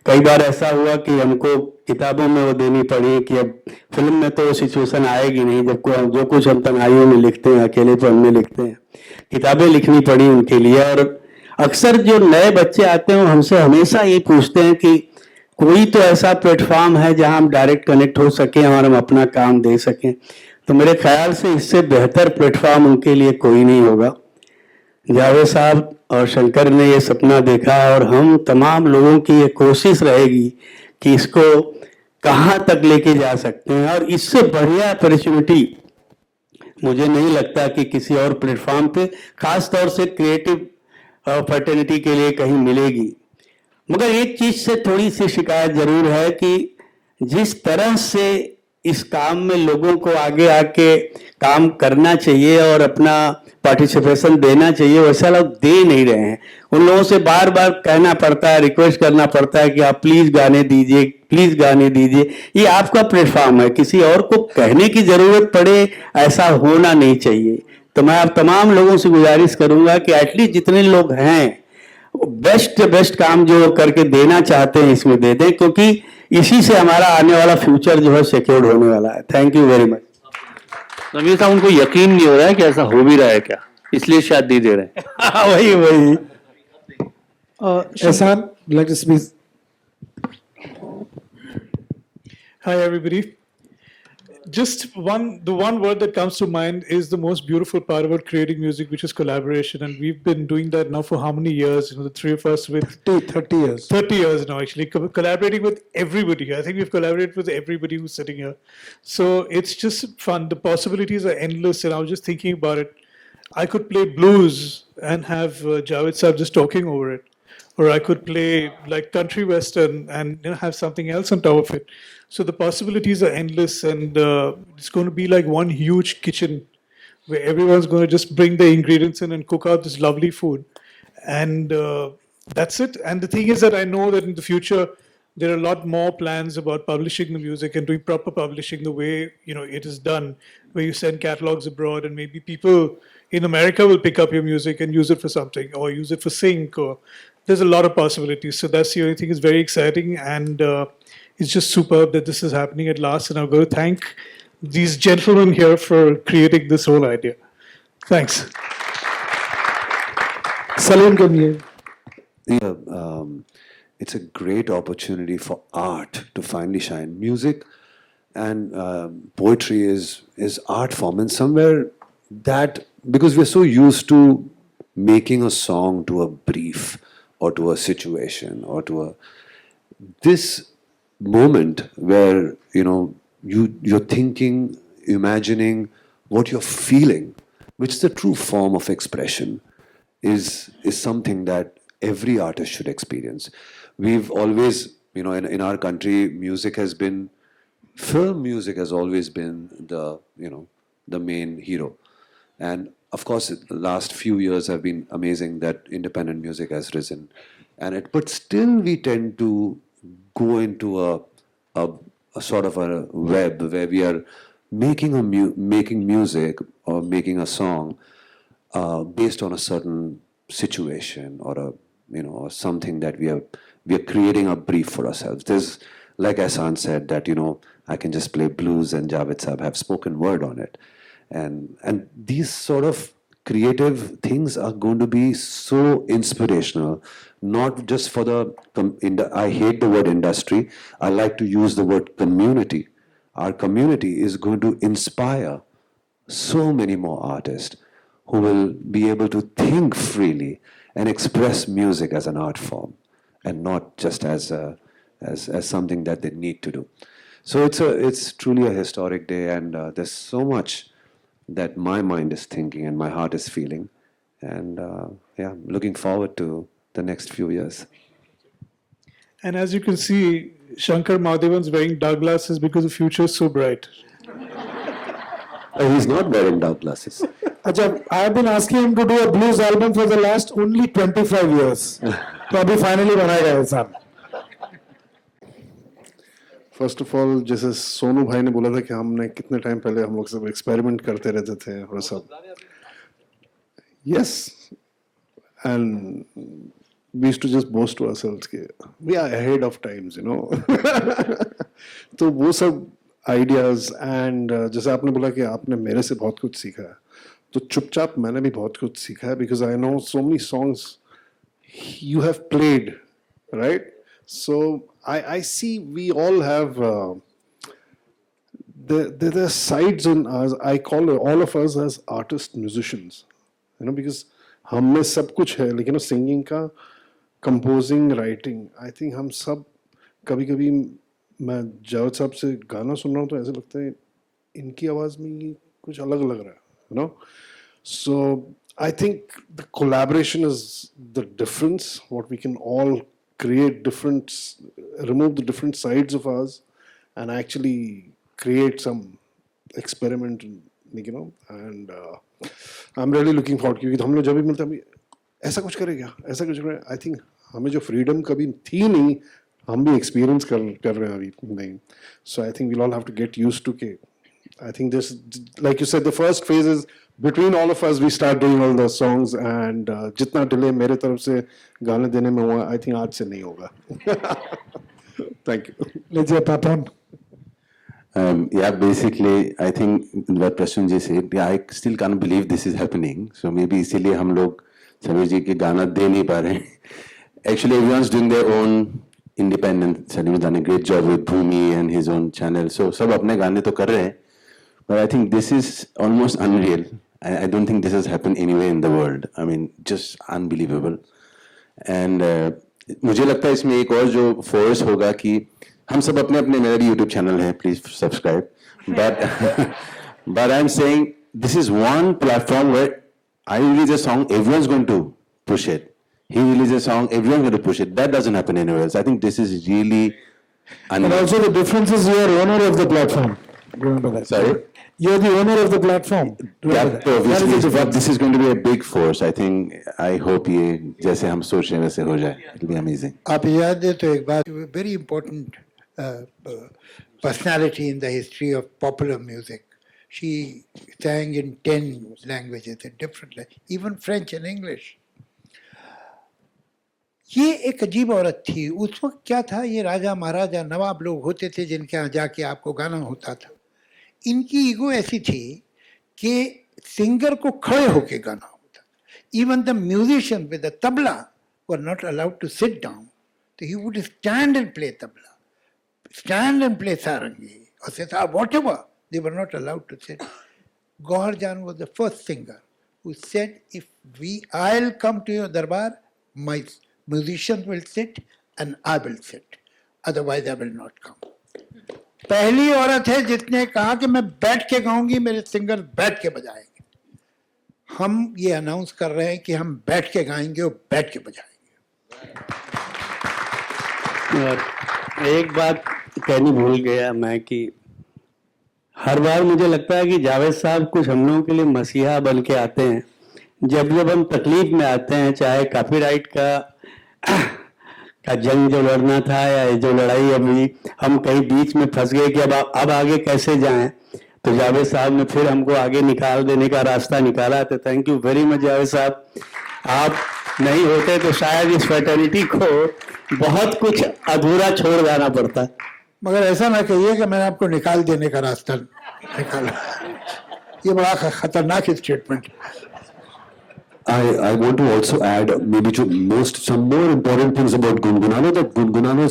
कई बार ऐसा हुआ कि हमको किताबों में वो देनी पड़ी कि अब फिल्म में तो वो सिचुएशन आएगी नहीं, जब जो कुछ हम तन्हाइयों में लिखते हैं, अकेलेपन में लिखते हैं, किताबें लिखनी पड़ी उनके लिए. और अक्सर जो नए बच्चे आते हैं हमसे हमेशा ये पूछते हैं कि कोई तो ऐसा प्लेटफॉर्म है जहां हम डायरेक्ट कनेक्ट हो सकें और हम अपना काम दे सकें. तो मेरे ख्याल से इससे बेहतर प्लेटफॉर्म उनके लिए कोई नहीं होगा. जावेद साहब और शंकर ने ये सपना देखा और हम तमाम लोगों की ये कोशिश रहेगी कि इसको कहाँ तक लेके जा सकते हैं. और इससे बढ़िया अपॉर्चुनिटी मुझे नहीं लगता कि किसी और प्लेटफॉर्म पे खास तौर से क्रिएटिव फर्टिलिटी के लिए कहीं मिलेगी. मगर एक चीज से थोड़ी सी शिकायत जरूर है कि जिस तरह से इस काम में लोगों को आगे आके काम करना चाहिए और अपना पार्टिसिपेशन देना चाहिए, वैसा लोग दे नहीं रहे हैं. उन लोगों से बार बार कहना पड़ता है, रिक्वेस्ट करना पड़ता है कि आप प्लीज गाने दीजिए, प्लीज गाने दीजिए. ये आपका प्लेटफॉर्म है, किसी और को कहने की जरूरत पड़े ऐसा होना नहीं चाहिए. तो मैं आप तमाम लोगों से गुजारिश करूंगा कि एटलीस्ट जितने लोग हैं बेस्ट काम जो करके देना चाहते हैं इसमें दे दें, क्योंकि इसी से हमारा आने वाला फ्यूचर जो है सिक्योर्ड होने वाला है. Thank you very much. Sameer साहब, उनको यकीन नहीं हो रहा है कि ऐसा हो भी रहा है क्या, इसलिए शायद नहीं दे रहे हैं. वही Ehsan, would like to speak. Hi everybody. Just the one word that comes to mind is the most beautiful part about creating music, which is collaboration. And we've been doing that now for how many years? You know, the three of us with 30 years. 30 years now, actually, collaborating with everybody. I think we've collaborated with everybody who's sitting here. So it's just fun. The possibilities are endless. And I was just thinking about it. I could play blues and have Javed Saab just talking over it. Or I could play like country western and have something else on top of it. So the possibilities are endless, and it's going to be like one huge kitchen where everyone's going to just bring the ingredients in and cook out this lovely food. And that's it. And the thing is that I know that in the future, there are a lot more plans about publishing the music and doing proper publishing the way it is done, where you send catalogs abroad and maybe people in America will pick up your music and use it for something or use it for sync. Or there's a lot of possibilities. So that's the only thing. It's very exciting, and it's just superb that this is happening at last. And I'm going to thank these gentlemen here for creating this whole idea. Thanks. Salim, come here. It's a great opportunity for art to finally shine. Music and poetry is art form, and somewhere that, because we're so used to making a song to a brief or to a situation or to this moment where you're thinking, imagining what you're feeling, which is the true form of expression, is something that every artist should experience. We've always, in our country, film music has always been the main hero. And of course, the last few years have been amazing that independent music has risen. But still we tend to go into a sort of a web where we are making music or making a song based on a certain situation or or something that we are creating a brief for ourselves. There's, like Ehsan said, that I can just play blues and Javed Saab have spoken word on it, and these sort of creative things are going to be so inspirational, not just for I hate the word industry. I like to use the word community. Our community is going to inspire so many more artists who will be able to think freely and express music as an art form and not just as something that they need to do. So it's truly a historic day, and there's so much that my mind is thinking and my heart is feeling, and looking forward to the next few years. And as you can see, Shankar Madhavan's wearing dark glasses because the future is so bright. He's not wearing dark glasses. Ajab, I have been asking him to do a blues album for the last only 25 years. तो अभी finally बनाएगा इंसान. First of all, जैसे सोनू भाई ने बोला था कि हमने कितने टाइम पहले हम लोग सब एक्सपेरिमेंट करते रहते थे और सब, yes, and we used to just boast to ourselves कि we are ahead of times, तो वो सब आइडियाज एंड जैसे आपने बोला कि आपने मेरे से बहुत कुछ सीखा है, तो चुपचाप मैंने भी बहुत कुछ सीखा है, because I know so many songs you have played, right? So I see we all have there are sides in us. I call all of us as artist musicians, because हम में सब कुछ है, लेकिन सिंगिंग का, composing, writing, I think हम सब कभी कभी, मैं जावेद साहब से गाना सुन रहा हूँ तो ऐसा लगता है इनकी आवाज़ में ये कुछ अलग लग रहा है, So I think the collaboration is the difference, what we can all create remove the different sides of us and actually create some experiment, and I'm really looking forward, क्योंकि हम लोग जब भी मिलते हैं ऐसा कुछ करेगा, ऐसा कुछ करेगा, I think हमें जो freedom कभी थी नहीं, हम भी experience कर रहे हैं अभी नहीं. So I think we'll all have to get used to it. I think this, like you said, the first phase is between all of us, we start doing all the songs, and जितना delay मेरे तरफ से गाने देने में हुआ, I think आज से नहीं होगा. Thank you. Let's hear Papan. Basically, I think what Prasunji said, I still can't believe this is happening. So maybe इसीलिए हम लोग समीर जी के गाना दे नहीं पा रहे. Actually, everyone's doing their own independent. Salim has done a great job with Bhumi and his own channel. So सब अपने गाने तो कर रहे हैं. but I think this is almost unreal. I don't think this has happened anywhere in the world. I mean, just unbelievable. And मुझे लगता है इसमें एक और जो फोर्स होगा कि हम सब अपने अपने, मेरा भी यूट्यूब चैनल है, please subscribe, but I'm saying this is one platform where I release a song, everyone's going to push it. He releases a song, everyone's going to push it. That doesn't happen anywhere else. I think this is really And also the difference is you are owner of the platform. Remember that. Sorry? You're the owner of the platform. Remember That that. obviously, That is the but difference. this is going to be a big force. I think, I hope ये जैसे हम सोच रहे हैं वैसे हो जाए. It'll be amazing. आप इजाज़त दें तो एक बात, very important personality in the history of popular music. She sang in 10 languages, in different languages, even French and English. ये एक अजीब औरत थी. उस वक्त क्या था, ये राजा महाराजा नवाब लोग होते थे जिनके यहाँ जाके आपको गाना होता था. इनकी ईगो ऐसी थी कि सिंगर को खड़े होके गाना होता. Even the musician with the tabla were not allowed to sit down. So he would stand and play tabla, stand and play sarangi or sitar, whatever. They were not allowed to sit. Gauhar Jan was the first singer who said, if I'll come to your darbar, my musicians will sit and I will sit. Otherwise I will not come. पहली औरत है जिसने कहा कि मैं बैठ के गाऊंगी, मेरे सिंगर बैठ के बजाएंगे. हम ये अनाउंस कर रहे हैं कि हम बैठ के गाएंगे और बैठ के बजाएंगे. और एक बात कहनी भूल गया मैं कि हर बार मुझे लगता है कि जावेद साहब कुछ हम लोगों के लिए मसीहा बन के आते हैं. जब हम तकलीफ में आते हैं, चाहे कॉपीराइट का जंग जो लड़ना था या जो लड़ाई अभी हम कहीं बीच में फंस गए कि अब आगे कैसे जाएं, तो जावेद साहब ने फिर हमको आगे निकाल देने का रास्ता निकाला. तो thank you very much Javed साहब. आप नहीं होते तो शायद इस फैटर्निटी को बहुत कुछ अधूरा छोड़ जाना पड़ता. मगर ऐसा ना कहिए कि मैंने आपको निकाल देने का रास्ता निकाला. ये बड़ा खतरनाक statement. I want to also add maybe some more important things about Gungunano. That Gungunano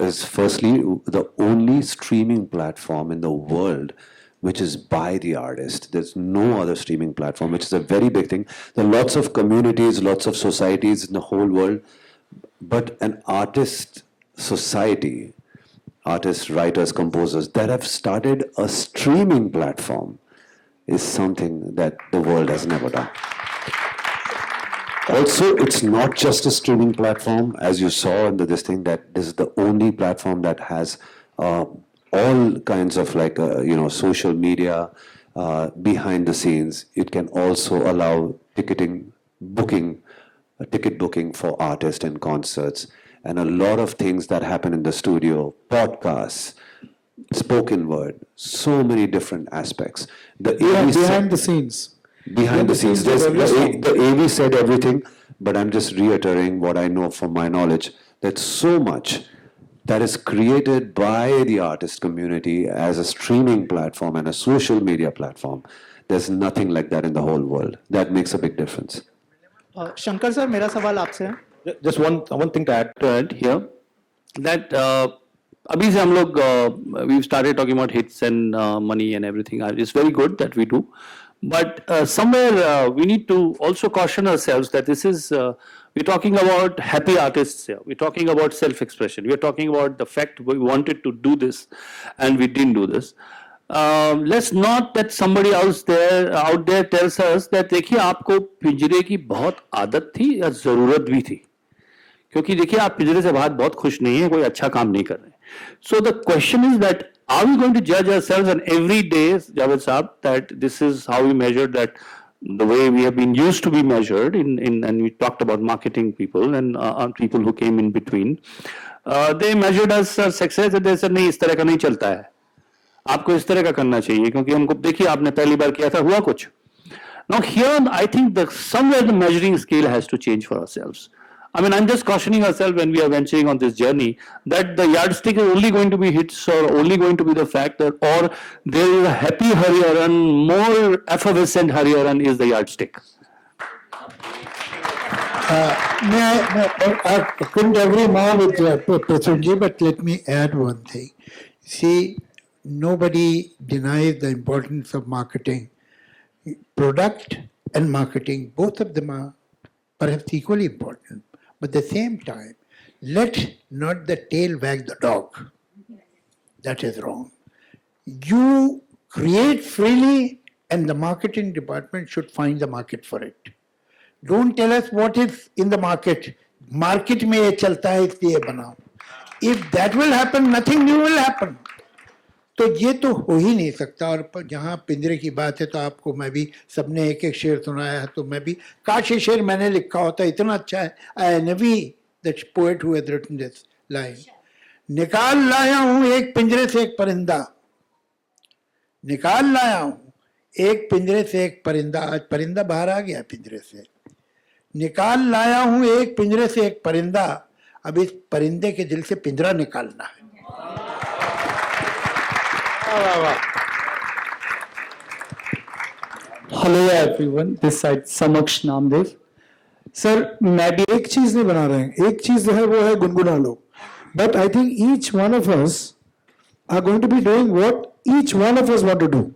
is firstly the only streaming platform in the world which is by the artist. There's no other streaming platform, which is a very big thing. There are lots of communities, lots of societies in the whole world, but an artist society, artists, writers, composers that have started a streaming platform is something that the world has never done. Also, it's not just a streaming platform, as you saw in this thing, that this is the only platform that has all kinds of social media behind the scenes. It can also allow ticket booking for artists and concerts, and a lot of things that happen in the studio, podcasts, spoken word, so many different aspects. Behind the scenes. Behind the scenes, the AV said everything, but I'm just reiterating what I know from my knowledge, that so much that is created by the artist community as a streaming platform and a social media platform. There's nothing like that in the whole world. That makes a big difference. Shankar sir, मेरा सवाल आपसे है. Just one thing to add to add here, that abhi se hum log we've started talking about hits and money and everything. It's very good that we do. But somewhere we need to also caution ourselves that this is, we're talking about happy artists here. We're talking about self-expression. We're talking about the fact we wanted to do this and we didn't do this. Let's not that somebody else out there tells us that देखिए आपको पिंजरे की बहुत आदत थी या ज़रूरत भी थी, क्योंकि देखिए आप पिंजरे से बाहर बहुत खुश नहीं है, कोई अच्छा काम नहीं कर रहे. So the question is that are we going to judge ourselves on every day, Javed Saab, that this is how we measure that the way we have been used to be measured and we talked about marketing people and people who came in between. They measured us success and they said नहीं इस तरह का नहीं चलता है, आपको इस तरह का करना चाहिए क्योंकि हमको देखिए आपने पहली बार किया था हुआ कुछ. Now here I think that somewhere the measuring scale has to change for ourselves. I mean, I'm just cautioning ourselves when we are venturing on this journey that the yardstick is only going to be hits or only going to be the fact that, or there is a happy Hariharan, more effervescent Hariharan is the yardstick. I couldn't agree more with Prasunji, but let me add one thing. See, nobody denies the importance of marketing. Product and marketing, both of them are perhaps equally important. But at the same time, let not the tail wag the dog. That is wrong. You create freely, and the marketing department should find the market for it. Don't tell us what is in the market. Market में ये चलता है इसलिए बनाओ. If that will happen, nothing new will happen. तो ये तो हो ही नहीं सकता. और जहाँ पिंजरे की बात है तो आपको मैं भी सबने एक एक शेर सुनाया है तो मैं भी काश ये शेर मैंने लिखा होता इतना अच्छा है. I envy the poet who has written this line. निकाल लाया हूँ एक पिंजरे से एक परिंदा. निकाल लाया हूँ एक पिंजरे से एक परिंदा. आज परिंदा बाहर आ गया पिंजरे से. निकाल लाया हूँ एक पिंजरे से एक परिंदा. अब इस परिंदे के दिल से पिंजरा निकालना है. हेलो एवरीवन, दिस साइड समक्ष नामदेव. सर मैं भी एक चीज नहीं बना रहे हैं. एक चीज जो है वो है गुनगुना लो. But I think each one of us are going to be doing what each one of us want to do.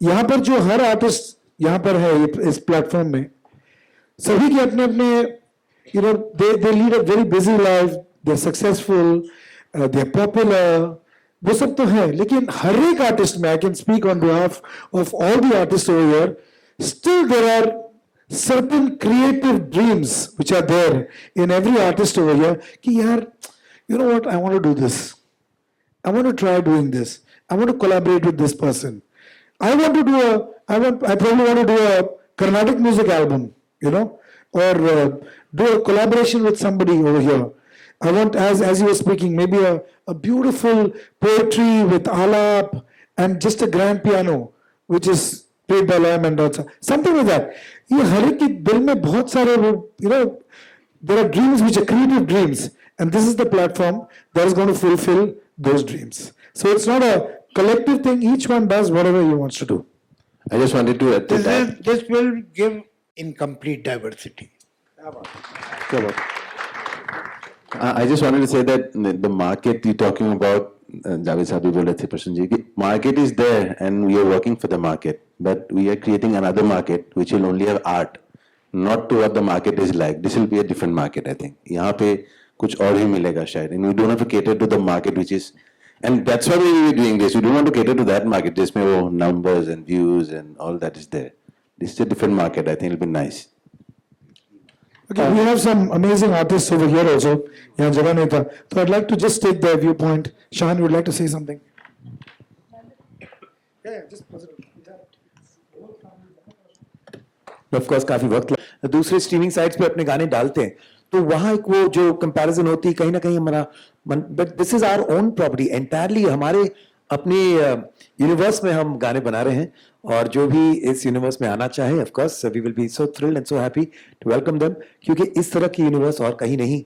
यहाँ पर जो हर आर्टिस्ट यहाँ पर है इस प्लेटफॉर्म में, सभी के अपने अपने you know they lead a very busy life, they're successful, they're popular, वो सब तो है. लेकिन हर एक आर्टिस्ट में, I can speak on behalf of all the artist over here, still there are certain creative dreams which are there in every artist over here कि यार, you know what, I want to do this, I want to try doing this, I want to collaborate with this person, I probably want to do a Carnatic music album, you know, or do a collaboration with somebody over here. I want, as you were speaking, maybe a beautiful poetry with alap and just a grand piano which is played by Loy Mendoza, something like that. ये हर एक के दिल में बहुत सारे वो, you know, there are dreams which are creative dreams, and this is the platform that is going to fulfill those dreams. So it's not a collective thing. Each one does whatever he wants to do. I just wanted to add to that. This will give incomplete diversity. I just wanted to say that the market you're talking about, Javed साहब भी बोल रहे थे प्रश्न जी कि market is there and we are working for the market, but we are creating another market which will only have art, not to what the market is like. This will be a different market, I think. यहाँ पे कुछ और ही मिलेगा शायद, and we don't have to cater to the market which is, and that's why we are doing this. We don't want to cater to that market जिसमें वो numbers and views and all that is there. This is a different market. I think it'll be nice. Okay, we have some amazing artists over here also. यहाँ जगह नहीं था, so I'd like to just take their viewpoint. Shahan, would like to say something? Yeah, just of course काफी वक्त दूसरे streaming sites पे अपने गाने डालते हैं तो वहां एक वो जो कंपैरिजन होती है कहीं ना कहीं हमारा मन, but this is our own property entirely. हमारे अपने यूनिवर्स में हम गाने बना रहे हैं और जो भी इस यूनिवर्स में आना चाहे of course we will be so thrilled and so happy to welcome them, क्योंकि इस तरह की यूनिवर्स और कहीं नहीं,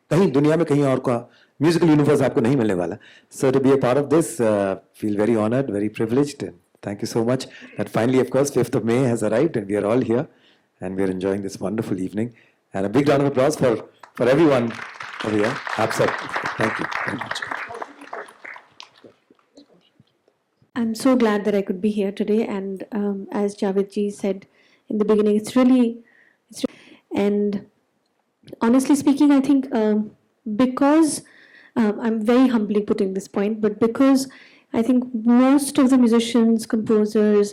कहीं दुनिया में कहीं और का म्यूजिकल यूनिवर्स आपको नहीं मिलने वाला. So to be a part of this, feel very honoured, very privileged, and thank you so much that finally, of course, 5th of May has arrived and we are all here and we are enjoying this wonderful evening. And a big round of applause for everyone over here. Absolutely. Thank you very much. I'm so glad that I could be here today, and as Javed ji said in the beginning, and honestly speaking, I think because I'm very humbly putting this point, but because I think most of the musicians, composers,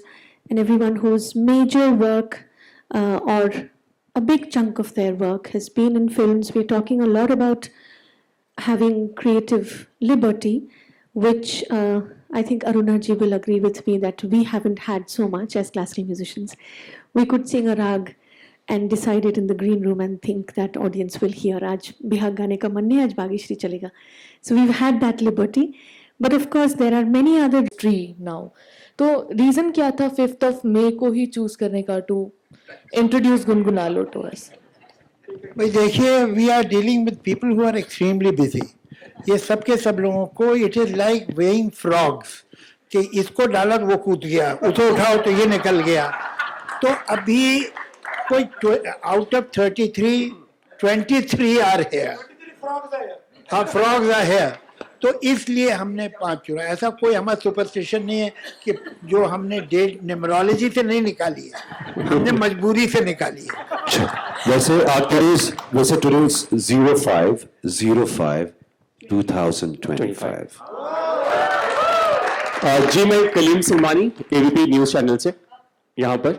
and everyone whose major work or a big chunk of their work has been in films, we're talking a lot about having creative liberty, which I think Aruna ji will agree with me that we haven't had so much as classical musicians. We could sing a rag and decide it in the green room and think that audience will hear. Aaj bihag gaane ka man nahi, aaj Bhagishri chalega. So we've had that liberty. But of course there are many other now. तो reason क्या था 5th of May को ही choose करने का to introduce गुनगुना लो to us? भाई देखिए, we are dealing with people who are extremely busy. ये सब के सब लोगों को it is like weighing frogs कि इसको डाला तो वो कूद गया, उसको उठाओ तो ये निकल गया. तो अभी कोई आउट ऑफ 33 23 आर हियर. हाँ, फ्रॉग्स आर हियर. तो इसलिए हमने 5 चुना। ऐसा कोई हमारा सुपरस्टिशन नहीं है कि जो हमने डेट न्यूमरोलॉजी से नहीं निकाली है, हमने मजबूरी से निकाली है। वैसे वैसे टुडे इज 05/05/2025। जी मैं Kaleem Salmani ABP news channel से यहाँ पर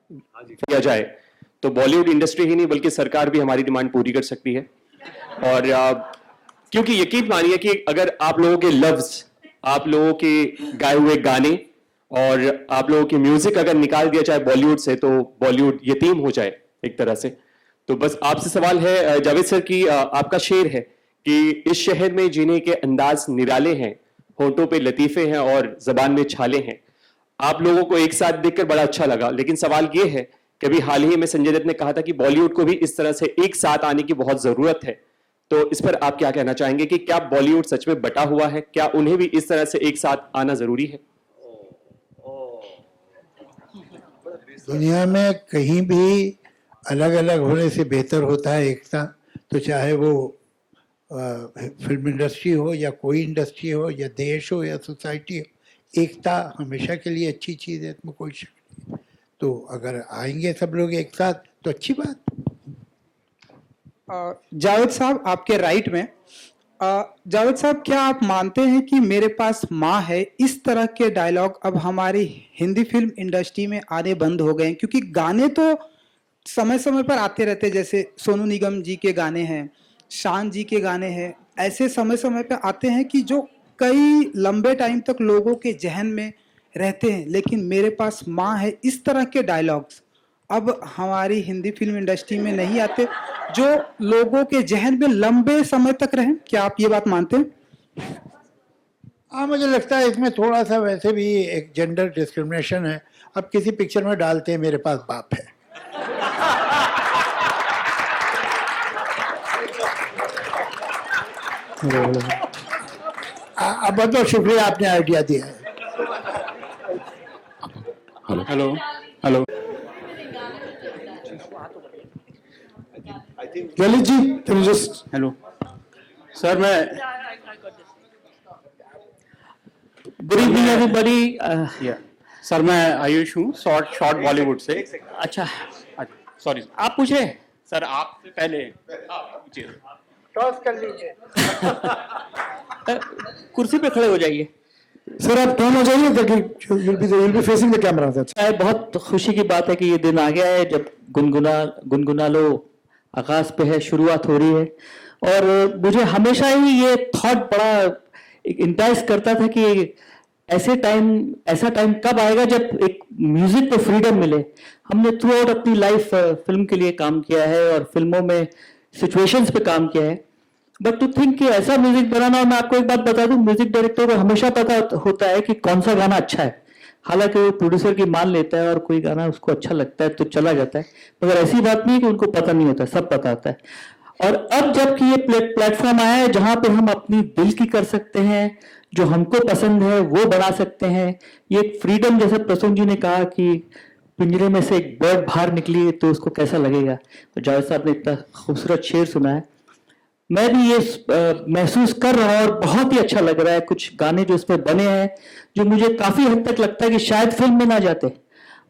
किया जाए तो बॉलीवुड इंडस्ट्री ही नहीं बल्कि सरकार भी हमारी डिमांड पूरी कर सकती है। और क्योंकि यकीन मानिए कि अगर आप लोगों के लफ्ज, आप लोगों के गाए हुए गाने और आप लोगों की म्यूजिक अगर निकाल दिया जाए बॉलीवुड से तो बॉलीवुड यतीम हो जाए एक तरह से। तो बस आपसे सवाल है जावेद सर की, आपका शेर है कि इस शहर में जीने के अंदाज निराले हैं, होठों पे लतीफे हैं और जबान में छाले हैं। आप लोगों को एक साथ देखकर बड़ा अच्छा लगा, लेकिन सवाल ये है कि अभी हाल ही में संजय दत्त ने कहा था कि बॉलीवुड को भी इस तरह से एक साथ आने की बहुत जरूरत है। तो इस पर आप क्या कहना चाहेंगे कि क्या बॉलीवुड सच में बटा हुआ है? क्या उन्हें भी इस तरह से एक साथ आना जरूरी है? दुनिया में कहीं भी अलग अलग होने से बेहतर होता है एकता। तो चाहे वो फिल्म इंडस्ट्री हो या कोई इंडस्ट्री हो या देश हो या सोसाइटी हो, एकता हमेशा के लिए अच्छी चीज़ है, इसमें कोई शक नहीं। तो अगर आएंगे सब लोग एक साथ तो अच्छी बात। जावेद साहब आपके राइट में, जावेद साहब क्या आप मानते हैं कि मेरे पास माँ है, इस तरह के डायलॉग अब हमारी हिंदी फिल्म इंडस्ट्री में आने बंद हो गए हैं? क्योंकि गाने तो समय समय पर आते रहते हैं, जैसे सोनू निगम जी के गाने हैं, शान जी के गाने हैं, ऐसे समय समय पर आते हैं कि जो कई लंबे टाइम तक लोगों के जहन में रहते हैं। लेकिन मेरे पास माँ है, इस तरह के डायलॉग्स अब हमारी हिंदी फिल्म इंडस्ट्री में नहीं आते जो लोगों के जहन में लंबे समय तक रहें। क्या आप ये बात मानते हैं? हाँ, मुझे लगता है इसमें थोड़ा सा वैसे भी एक जेंडर डिस्क्रिमिनेशन है। अब किसी पिक्चर में डालते हैं मेरे पास बाप है, अब बहुत शुक्रिया आपने आइडिया दिया है। Hello hello Lalit ji, can you just hello sir, मैं गुड इवनिंग एवरीबॉडी। सर मैं आयुष हूँ, शॉर्ट बॉलीवुड से। अच्छा, सॉरी आप पूछ रहे हैं? सर, आपसे पहले पूछिए। टॉस कर लीजिए। कुर्सी पे खड़े हो जाइए सर, आप टर्न हो जाइए ताकि you'll be facing the camera. बहुत खुशी की बात है कि ये दिन आ गया है जब गुनगुना लो आकाश पे है शुरुआत हो रही है। और मुझे हमेशा ही ये थॉट बड़ा इंटाइस करता था कि ऐसा टाइम कब आएगा जब एक म्यूजिक पे फ्रीडम मिले। हमने थ्रू आउट अपनी लाइफ फिल्म के लिए काम किया है और फिल्मों में सिचुएशंस पे काम किया है, बट टू थिंक कि ऐसा म्यूजिक बनाना। और मैं आपको एक बात बता दूं, म्यूजिक डायरेक्टर को हमेशा पता होता है कि कौन सा गाना अच्छा है। हालांकि वो प्रोड्यूसर की मान लेता है और कोई गाना उसको अच्छा लगता है तो चला जाता है, मगर ऐसी बात नहीं है कि उनको पता नहीं होता, सब पता होता है। और अब जबकि ये प्लेटफॉर्म आया है जहां पे हम अपनी दिल की कर सकते हैं, जो हमको पसंद है वो बना सकते हैं, ये एक फ्रीडम, जैसे प्रसून जी ने कहा कि पिंजरे में से एक बर्ड बाहर निकली है तो उसको कैसा लगेगा। तो जावेद साहब ने इतना खूबसूरत शेर सुना है, मैं भी ये महसूस कर रहा हूँ और बहुत ही अच्छा लग रहा है। कुछ गाने जो इसमें बने हैं जो मुझे काफी हद तक लगता है कि शायद फिल्म में ना जाते,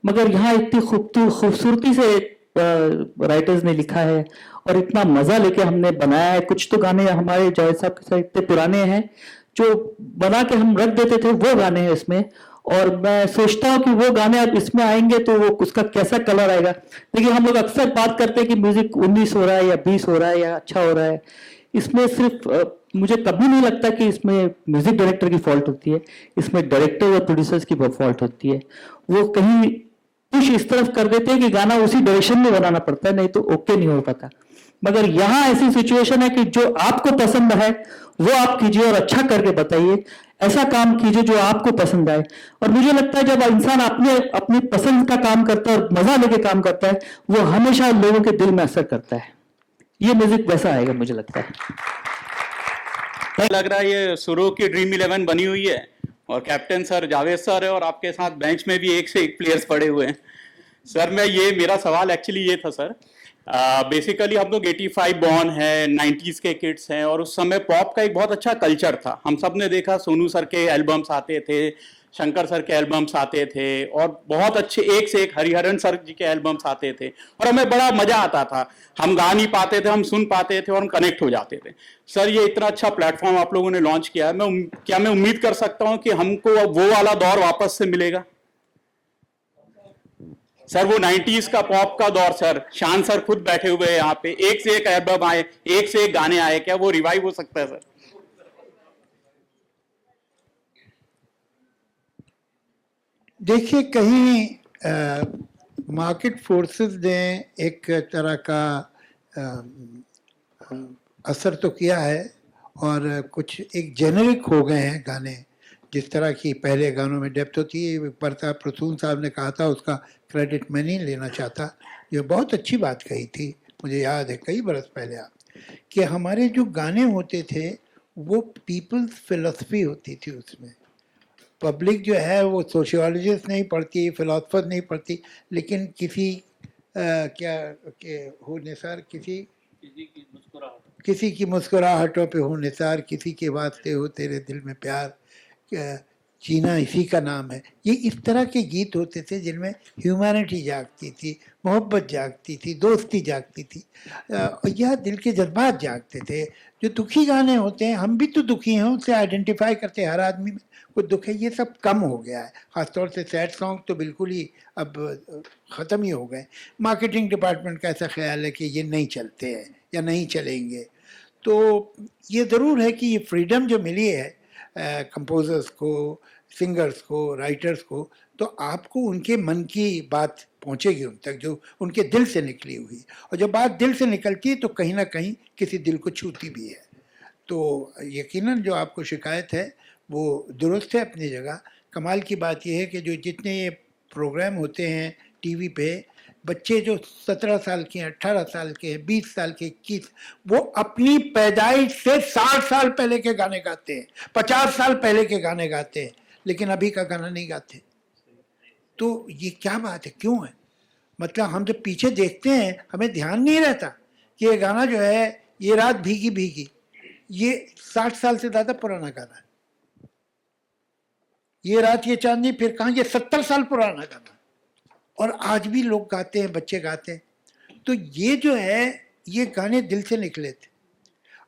मगर यहाँ इतनी खूबसूरती से राइटर्स ने लिखा है और इतना मजा लेके हमने बनाया है। कुछ तो गाने हमारे जावेद साहब के साथ इतने पुराने हैं जो बना के हम रख देते थे, वो गाने हैं इसमें। और मैं सोचता हूँ कि वो गाने अब इसमें आएंगे तो वो उसका कैसा कलर आएगा। देखिए, हम लोग अक्सर बात करते हैं कि म्यूजिक 19 हो रहा है या 20 हो रहा है या अच्छा हो रहा है। इसमें सिर्फ मुझे कभी नहीं लगता कि इसमें म्यूजिक डायरेक्टर की फॉल्ट होती है, इसमें डायरेक्टर और प्रोड्यूसर्स की फॉल्ट होती है। वो कहीं पुश इस तरफ कर देते हैं कि गाना उसी डायरेक्शन में बनाना पड़ता है, नहीं तो ओके नहीं हो पाता। मगर यहाँ ऐसी सिचुएशन है कि जो आपको पसंद है वो आप कीजिए और अच्छा करके बताइए, ऐसा काम कीजिए जो आपको पसंद आए। और मुझे लगता है जब इंसान अपनी पसंद का काम करता है और मजा लेके काम करता है, वो हमेशा लोगों के दिल में असर करता है। ये म्यूजिक वैसा आएगा मुझे लगता है। लग रहा है ये शुरू की ड्रीम 11 बनी हुई है और कैप्टन सर जावेद सर है और आपके साथ बेंच में भी एक से एक प्लेयर्स पड़े हुए हैं। सर मैं ये मेरा सवाल एक्चुअली ये था सर, बेसिकली हम लोग 85 बॉर्न है, 90s के किड्स हैं, और उस समय पॉप का एक बहुत अच्छा कल्चर था। हम सब ने देखा सोनू सर के एल्बम्स आते थे, शंकर सर के एल्बम्स आते थे, और बहुत अच्छे एक से एक हरिहरन सर जी के एल्बम्स आते थे, और हमें बड़ा मजा आता था। हम गा नहीं पाते थे, हम सुन पाते थे और हम कनेक्ट हो जाते थे। सर ये इतना अच्छा प्लेटफॉर्म आप लोगों ने लॉन्च किया है, क्या मैं उम्मीद कर सकता हूँ कि हमको वो वाला दौर वापस से मिलेगा? सर वो 90s का पॉप का दौर, सर शान सर खुद बैठे हुए हैं यहाँ पे, एक से एक एल्बम आए, एक से एक गाने आए, क्या वो रिवाइव हो सकता है सर? देखिए, कहीं मार्केट फोर्सेस ने एक तरह का असर तो किया है, और कुछ एक जेनरिक हो गए हैं गाने। जिस तरह की पहले गानों में डेप्थ होती है, प्रताप प्रसून साहब ने कहा था, उसका क्रेडिट मैं नहीं लेना चाहता, ये बहुत अच्छी बात कही थी, मुझे याद है कई बरस पहले कि हमारे जो गाने होते थे वो पीपल्स फिलॉसफी होती थी। उसमें पब्लिक जो है वो सोशियोलॉजिस्ट नहीं पढ़ती, फिलोसफर नहीं पढ़ती, लेकिन किसी क्या के हो निसार, किसी की मुस्कुराहटों पे हो निसार, किसी के वास्ते हो तेरे दिल में प्यार, जीना इसी का नाम है। ये इस तरह के गीत होते थे जिनमें ह्यूमैनिटी जागती थी, मोहब्बत जागती थी, दोस्ती जागती थी, या दिल के जज्बात जागते थे। जो दुखी गाने होते हैं, हम भी तो दुखी हैं, उससे आइडेंटिफाई करते हैं, हर आदमी में कुछ दुख है, ये सब कम हो गया है। ख़ासतौर से सैड सॉन्ग तो बिल्कुल ही अब ख़त्म ही हो गए। मार्केटिंग डिपार्टमेंट का ऐसा ख्याल है कि ये नहीं चलते हैं या नहीं चलेंगे। तो ये ज़रूर है कि ये फ्रीडम जो मिली है कंपोजर्स को, सिंगर्स को, राइटर्स को, तो आपको उनके मन की बात पहुंचेगी उन तक, जो उनके दिल से निकली हुई। और जब बात दिल से निकलती है तो कहीं ना कहीं किसी दिल को छूती भी है। तो यकीनन जो आपको शिकायत है वो दुरुस्त है अपनी जगह। कमाल की बात यह है कि जो जितने ये प्रोग्राम होते हैं टीवी पे, बच्चे जो 17 साल के हैं, 18 साल के हैं, 20 साल के, 21, वो अपनी पैदाइश से 60 साल पहले के गाने गाते हैं, 50 साल पहले के गाने गाते हैं, लेकिन अभी का गाना नहीं गाते। तो ये क्या बात है, क्यों है? मतलब हम जब पीछे देखते हैं हमें ध्यान नहीं रहता कि ये गाना जो है, ये रात भीगी भीगी, ये 60 साल से ज़्यादा पुराना गाना है। ये रात ये चांदनी फिर कहाँ, ये 70 साल पुराना गाना, और आज भी लोग गाते हैं, बच्चे गाते हैं। तो ये जो है, ये गाने दिल से निकले थे।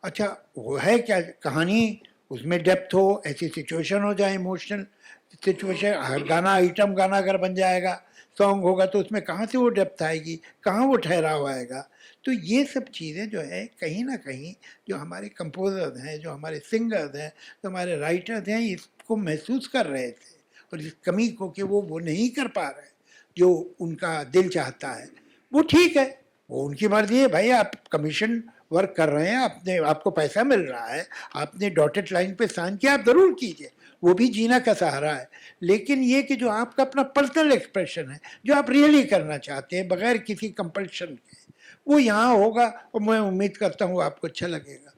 अच्छा वो है क्या कहानी, उसमें डेप्थ हो, ऐसी सिचुएशन हो जाए, इमोशनल सिचुएशन। हर गाना आइटम गाना अगर बन जाएगा, सॉन्ग होगा, तो उसमें कहाँ से वो डेप्थ आएगी, कहाँ वो ठहराव आएगा? तो ये सब चीज़ें जो है कहीं ना कहीं जो हमारे कंपोजर्स हैं, जो हमारे सिंगर्स हैं, जो हमारे राइटर्स हैं, इसको महसूस कर रहे थे, और इस कमी को कि वो नहीं कर पा रहे जो उनका दिल चाहता है। वो ठीक है, वो उनकी मर्जी है भाई, आप कमीशन वर्क कर रहे हैं, आपको पैसा मिल रहा है, आपने डॉटेड लाइन पे साइन किया, आप ज़रूर कीजिए, वो भी जीना का सहारा है। लेकिन ये कि जो आपका अपना पर्सनल एक्सप्रेशन है, जो आप रियली करना चाहते हैं बगैर किसी कंपल्शन के, वो यहाँ होगा, और मैं उम्मीद करता हूँ आपको अच्छा लगेगा।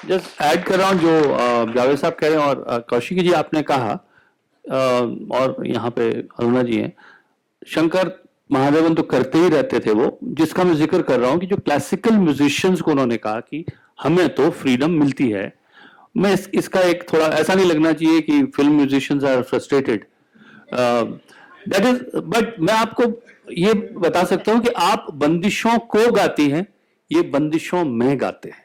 जस्ट ऐड कर रहा हूँ जो जावेद साहब कह रहे हैं, और कौशिकी जी आपने कहा, और यहाँ पे अरुणा जी हैं, शंकर महादेवन तो करते ही रहते थे वो, जिसका मैं जिक्र कर रहा हूँ कि जो क्लासिकल म्यूजिशियंस को उन्होंने कहा कि हमें तो फ्रीडम मिलती है। मैं इसका एक थोड़ा ऐसा नहीं लगना चाहिए कि film musicians are frustrated, that is, but मैं आपको ये बता सकता हूँ कि आप बंदिशों को गाती हैं, ये बंदिशों में गाते हैं,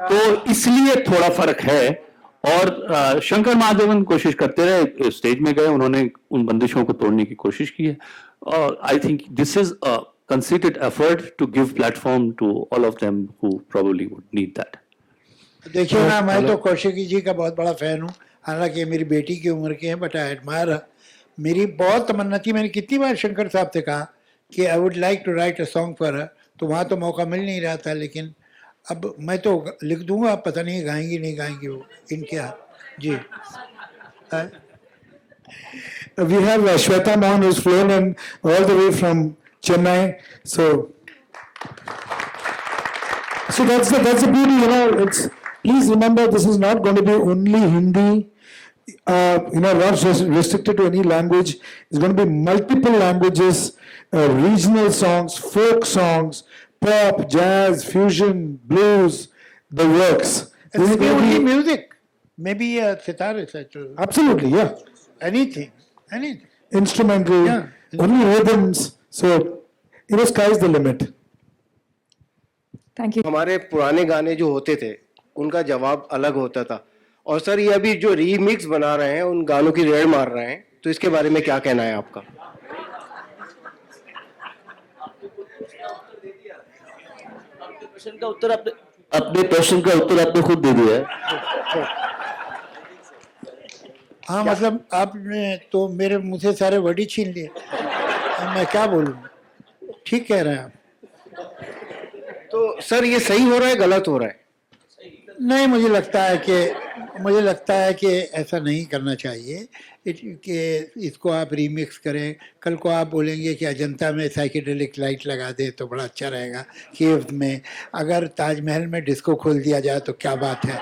तो इसलिए थोड़ा फर्क है। और शंकर महादेवन कोशिश करते रहे, स्टेज में गए, उन्होंने उन बंदिशों को तोड़ने की कोशिश की है, और I think this is a considered effort to give platform to all of them who probably would need that. देखिए ना, मैं तो कौशिकी जी का बहुत बड़ा फैन हूँ, हालांकि मेरी बेटी की उम्र के हैं, बट आई एडमायर। मेरी बहुत तमन्ना थी, मैंने कितनी बार शंकर साहब से कहा कि I would like to write a song for her, तो वहाँ तो मौका मिल नहीं रहा था, लेकिन अब मैं तो लिख दूंगा, पता नहीं गाएंगी नहीं गाएंगी वो इनके हाथ। जी We have Shweta Mohan who's flown in all the way from Chennai. So that's the beauty, you know. It's, please remember, this is not going to be only Hindi. not just restricted to any language. It's going to be multiple languages, regional songs, folk songs, pop, jazz, fusion, blues, the works. This is Maybe going to only be music. Maybe a sitar recital. absolutely, yeah, Anything. instrumental, Yeah. only rhythms. So, sky's the limit. Thank you. हमारे पुराने गाने जो होते थे उनका जवाब अलग होता था, और सर ये अभी जो रीमिक्स बना रहे हैं उन गानों की रेड़ मार रहे हैं, तो इसके बारे में क्या कहना है आपका? अपने प्रश्न का उत्तर आपने खुद दे दिया है। हाँ, मतलब आपने तो मेरे मुंह से सारे वर्ड ही छीन लिए। अब मैं क्या बोलूँ? ठीक कह रहे हैं आप। तो सर ये सही हो रहा है, गलत हो रहा है? नहीं, मुझे लगता है कि ऐसा नहीं करना चाहिए कि इसको आप रीमिक्स करें। कल को आप बोलेंगे कि अजंता में साइकेडेलिक लाइट लगा दे तो बड़ा अच्छा रहेगा, केव्स में अगर ताजमहल में डिस्को खोल दिया जाए तो क्या बात है।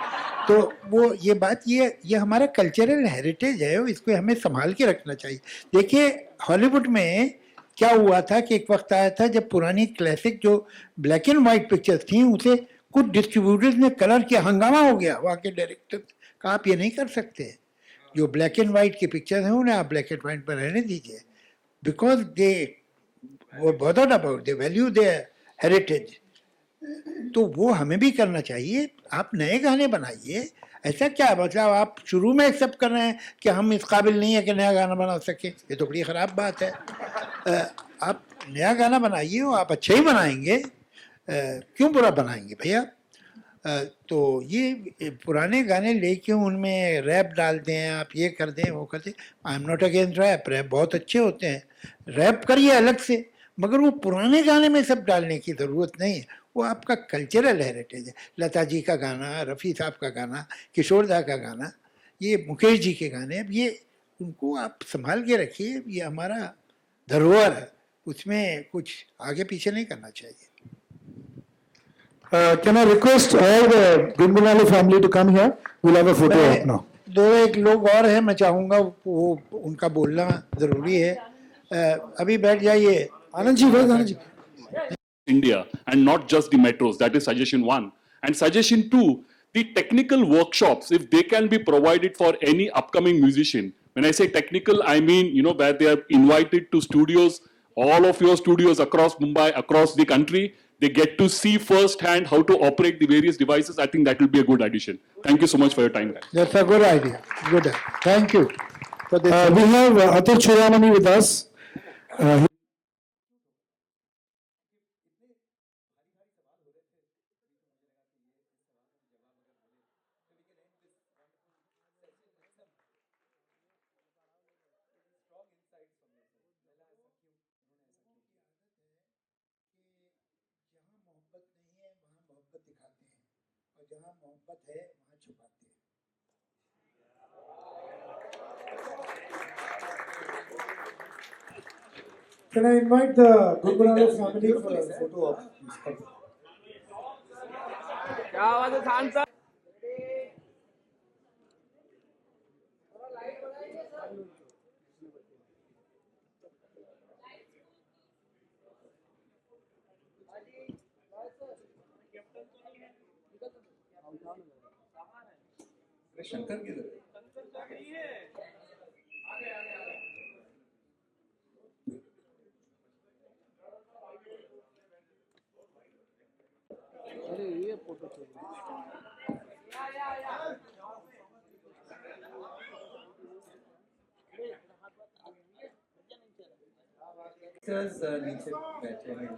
तो वो ये बात ये हमारा कल्चरल हेरिटेज है, इसको हमें संभाल के रखना चाहिए। देखिए हॉलीवुड में क्या हुआ था कि एक वक्त आया था जब पुरानी क्लासिक जो ब्लैक एंड वाइट पिक्चर्स थी उसे कुछ डिस्ट्रीब्यूटर्स ने कलर किया, हंगामा हो गया। वहाँ के डायरेक्टर कहा आप ये नहीं कर सकते, जो ब्लैक एंड वाइट की पिक्चर्स हैं उन्हें आप ब्लैक एंड वाइट पर रहने दीजिए, बिकॉज दे वो bothered about, they value their heritage. तो वो हमें भी करना चाहिए। आप नए गाने बनाइए, ऐसा क्या मतलब आप शुरू में एक्सेप्ट कर रहे हैं कि हम इस काबिल नहीं है कि नया गाना बना सके, ये तो बड़ी ख़राब बात है। आप नया गाना बनाइए और आप अच्छा ही बनाएंगे, क्यों बुरा बनाएंगे भैया। तो ये पुराने गाने लेके उनमें रैप डाल दें, आप ये कर दें वो कर दें। I am not against rap, rap बहुत अच्छे होते हैं, रैप करिए अलग से, मगर वो पुराने गाने में सब डालने की ज़रूरत नहीं है। वो आपका कल्चरल हेरिटेज है। लता जी का गाना, रफ़ी साहब का गाना, किशोर दा का गाना, ये मुकेश जी के गाने, अब ये उनको आप संभाल के रखिए, ये हमारा धरोहर है, उसमें कुछ आगे पीछे नहीं करना चाहिए। Can I request all the Gungunali family to come here? We'll have a photo op now. दो एक लोग और हैं, मैं चाहूँगा वो उनका बोलना ज़रूरी है। अभी बैठ जाइए Anand ji, Anand ji. India and not just the metros. That is suggestion one. And suggestion two, the technical workshops, if they can be provided for any upcoming musician. When I say technical, I mean, where they are invited to studios, all of your studios across Mumbai, across the country, they get to see firsthand how to operate the various devices. I think that will be a good addition. Thank you so much for your time, guys. That's a good idea. Good. Thank you for this. We have Atul Churamani with us. जहाँ मोहब्बत है वहाँ छुपाते हैं। Can I invite the Gungunali family for a photo op? क्या आवाज है खान साहब? शंकर की अरे ये फोटो नीचे बैठे हैं।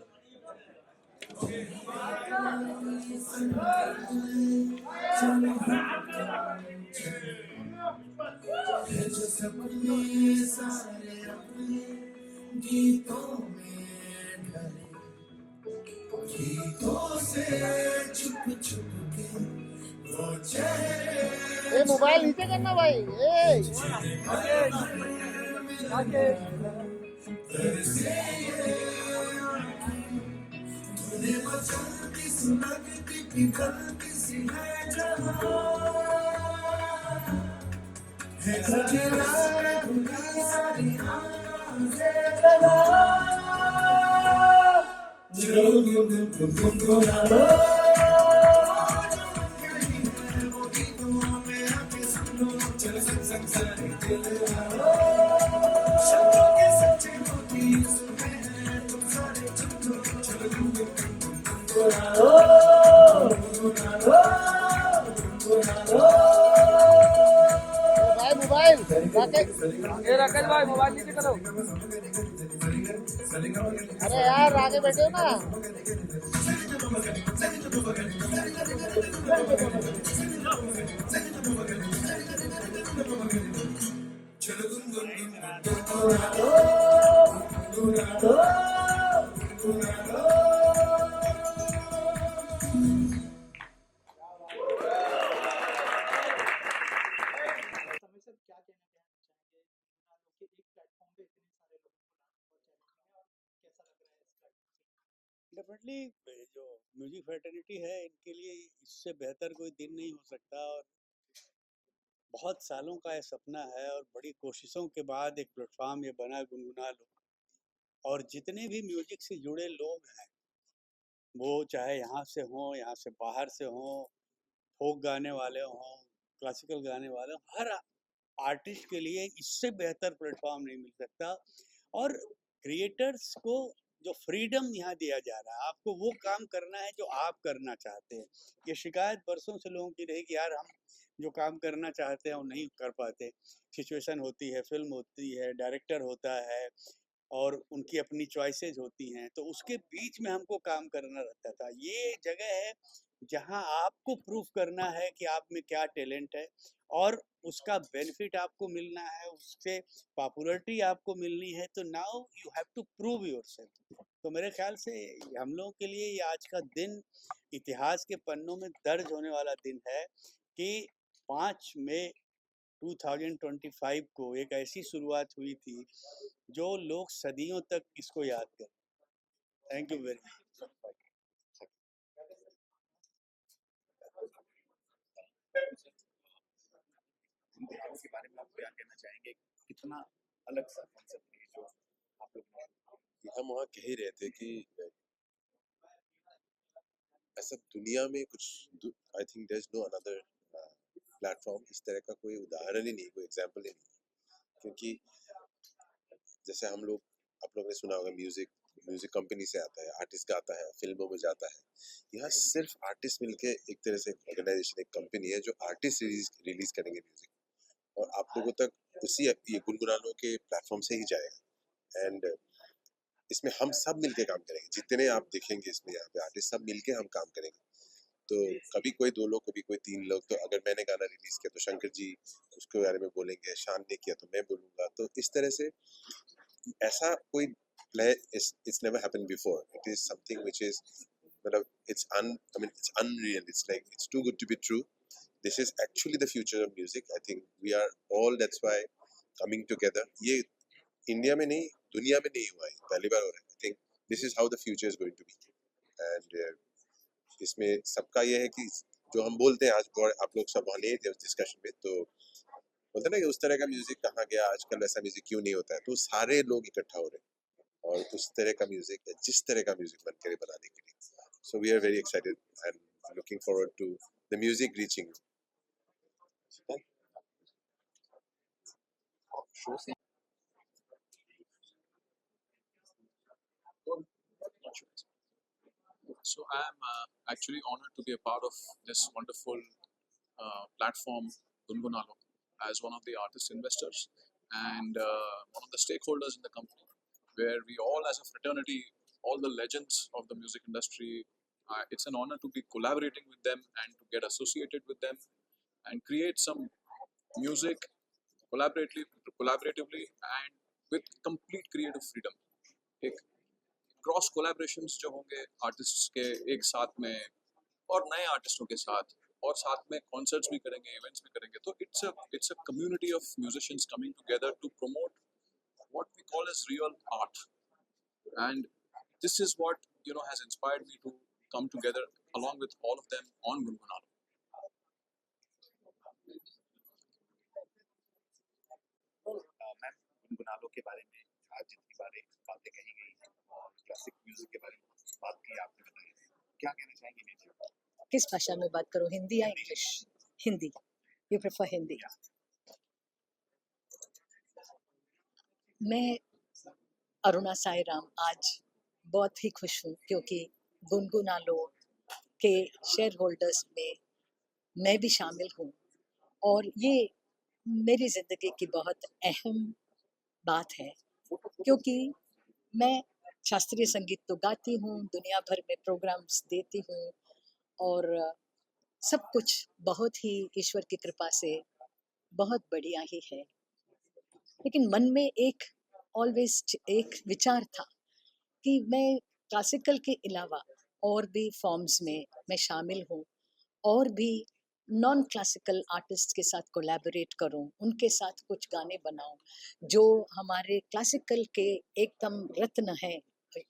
ए मोबाइल नीचे करना भाई, मोबाइल ये राकेश भाई मोबाइल नीचे करो। अरे यार आगे बैठे हो ना। डेफिनेटली जो म्यूजिक फ्रेटर्निटी है इनके लिए इससे बेहतर कोई दिन नहीं हो सकता और बहुत सालों का ये सपना है और बड़ी कोशिशों के बाद एक प्लेटफॉर्म ये बना गुनगुना लो और जितने भी म्यूजिक से जुड़े लोग हैं वो चाहे यहाँ से हों यहाँ से बाहर से हों फोक गाने वाले हों क्लासिकल गाने वाले हों हर आर्टिस्ट के लिए इससे बेहतर प्लेटफॉर्म नहीं मिल सकता और क्रिएटर्स को जो फ्रीडम यहाँ दिया जा रहा है आपको वो काम करना है जो आप करना चाहते हैं। ये शिकायत बरसों से लोगों की रही कि यार हम जो काम करना चाहते हैं वो नहीं कर पाते। सिचुएशन होती है, फिल्म होती है, डायरेक्टर होता है और उनकी अपनी चॉइसेस होती हैं तो उसके बीच में हमको काम करना रहता था। ये जगह है जहां आपको प्रूफ करना है कि आप में क्या टैलेंट है और उसका बेनिफिट आपको मिलना है, उससे पॉपुलैरिटी आपको मिलनी है। तो now you have to prove yourself. तो मेरे ख्याल से हम लोगों के लिए ये आज का दिन इतिहास के पन्नों में दर्ज होने वाला दिन है कि 5 मई 2025 को एक ऐसी शुरुआत हुई थी जो लोग सदियों तक इसको याद करें। Thank you very much. के बारे में आप क्या कहना चाहेंगे? कितना अलग सा कॉन्सेप्ट है जो आप लोग हम वहाँ कह ही रहे थे कि ऐसा दुनिया में कुछ I think there is no another platform इस तरह का कोई उदाहरण ही नहीं, कोई एग्जांपल ही नहीं। क्योंकि जैसे हम लोग आप लोगों ने सुना होगा म्यूजिक कंपनी से आता है, आर्टिस्ट गाता है, फिल्मों में जाता है। यहाँ सिर्फ आर्टिस्ट मिलके एक तरह से ऑर्गेनाइजेशन, एक कंपनी है जो आर्टिस्ट रिलीज करेंगे म्यूजिक और आप लोगों तक उसी ये गुनगुना लो के प्लेटफॉर्म से ही जाएगा। एंड इसमें हम सब मिलके काम करेंगे, जितने आप देखेंगे इसमें यहाँ पे आर्टिस्ट सब मिलके हम काम करेंगे। तो कभी कोई 2 लोग, कभी कोई 3 लोग। तो अगर मैंने गाना रिलीज किया तो शंकर जी उसके बारे में बोलेंगे, शान ने किया तो मैं बोलूँगा। तो इस तरह से ऐसा कोई play it's never happened before. It is something which is मतलब it's unreal, it's like it's too good to be true. This is actually the future of music. I think we are all, that's why, coming together. ये India में नहीं, दुनिया में नहीं हुआ है, पहली बार हो रहा है। I think this is how the future is going to be. And इसमें सबका ये है कि जो हम बोलते हैं आज आप लोग सब वहाँ नहीं थे उस डिस्कशन में, तो बोलते ना कि उस तरह का म्यूजिक कहाँ गया, आजकल वैसा म्यूजिक क्यों नहीं होता है। तो सारे लोग इकट्ठा हो रहे हैं और उस तरह का म्यूजिक, जिस तरह का म्यूजिक बन करे बनाने के लिए। So we are very excited and looking forward to the music reaching you. So I am actually honored to be a part of this wonderful platform, Gungunalo, as one of the artist investors and one of the stakeholders in the company, where we all, as a fraternity, all the legends of the music industry, it's an honor to be collaborating with them and to get associated with them and create some music collaboratively and with complete creative freedom. एक cross collaborations जो होंगे artists के एक साथ में और नए आर्टिस्टों के साथ, और साथ में कॉन्सर्ट्स भी करेंगे, इवेंट्स भी करेंगे। तो it's a community of musicians coming together to promote what we call as real art, and this is what has inspired me to come together along with all of them on Gungunalo. गुनगुनालों के बारे में आज जितनी बातें कही गई हैं और क्लासिक म्यूजिक के बारे में बात की आपने बताई, क्या कहना चाहेंगे नीचे? किस भाषा में बात करूं, हिंदी या English? Hindi. You prefer Hindi? मैं अरुणा साई राम आज बहुत ही खुश हूँ क्योंकि गुनगुनालो के शेयर होल्डर्स में मैं भी शामिल हूँ और ये मेरी ज़िंदगी की बहुत अहम बात है क्योंकि मैं शास्त्रीय संगीत तो गाती हूँ, दुनिया भर में प्रोग्राम्स देती हूँ और सब कुछ बहुत ही ईश्वर की कृपा से बहुत बढ़िया ही है। लेकिन मन में ऑलवेज एक विचार था कि मैं क्लासिकल के अलावा और भी फॉर्म्स में मैं शामिल हूँ और भी नॉन क्लासिकल आर्टिस्ट के साथ कोलैबोरेट करूं, उनके साथ कुछ गाने बनाऊं जो हमारे क्लासिकल के एकदम रत्न हैं,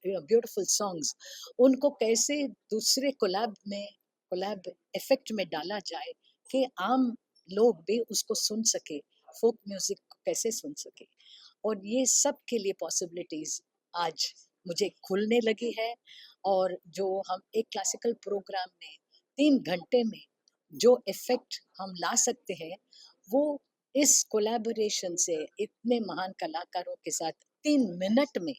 ब्यूटीफुल सॉन्ग्स, उनको कैसे दूसरे कोलैब इफेक्ट में डाला जाए कि आम लोग भी उसको सुन सके, फोक म्यूजिक को कैसे सुन सके। और ये सब के लिए पॉसिबिलिटीज आज मुझे खुलने लगी है और जो हम एक क्लासिकल प्रोग्राम में 3 घंटे में जो इफेक्ट हम ला सकते हैं वो इस कोलैबोरेशन से इतने महान कलाकारों के साथ 3 मिनट में,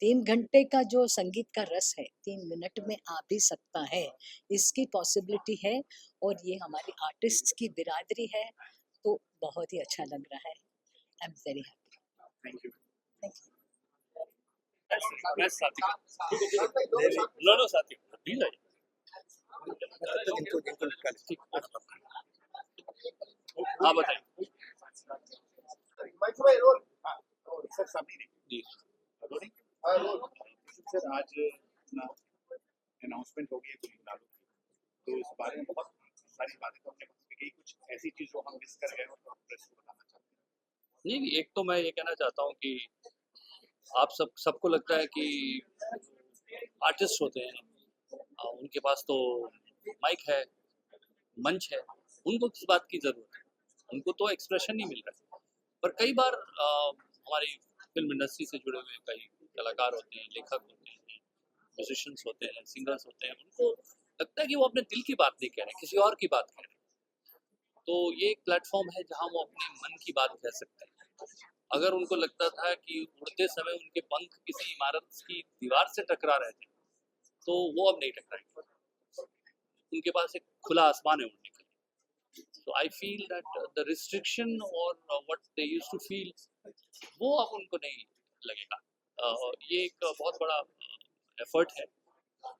3 घंटे का जो संगीत का रस है 3 मिनट में आ भी सकता है, इसकी पॉसिबिलिटी है और ये हमारी आर्टिस्ट की बिरादरी है तो बहुत ही अच्छा लग रहा है। I am very happy. Thank you. Thank you. No साथी प्लीज आइए। हाँ बताइए। सर सामने जी सर, आज अनाउंसमेंट हो गई है गुनगुनालों की, तो इस बारे में बहुत सारी बातें तो हमने बता दी, कुछ ऐसी चीज जो हम मिस कर गए हो तो हम प्रेस को बताना चाहते हैं। नहीं, एक तो मैं ये कहना चाहता हूँ कि आप सबको लगता है कि आर्टिस्ट होते हैं उनके पास तो माइक है, मंच है, उनको किस बात की ज़रूरत है, उनको तो एक्सप्रेशन नहीं मिल रहा है। पर कई बार हमारी फिल्म इंडस्ट्री से जुड़े हुए कई कलाकार होते हैं, लेखक होते हैं, म्यूजिशियंस होते हैं, सिंगर्स होते हैं, उनको लगता है कि वो अपने दिल की बात नहीं कह रहे, किसी और की बात कह रहे। तो ये एक प्लेटफॉर्म है जहाँ वो अपने मन की बात कह सकते हैं। अगर उनको लगता था कि उड़ते समय उनके पंख किसी इमारत की दीवार से टकरा रहे थे तो वो अब नहीं टकराएंगे, उनके पास एक खुला आसमान है उड़ने के लिए। तो I feel that the restriction और what they used to feel वो अब उनको नहीं लगेगा। ये एक बहुत बड़ा एफर्ट है।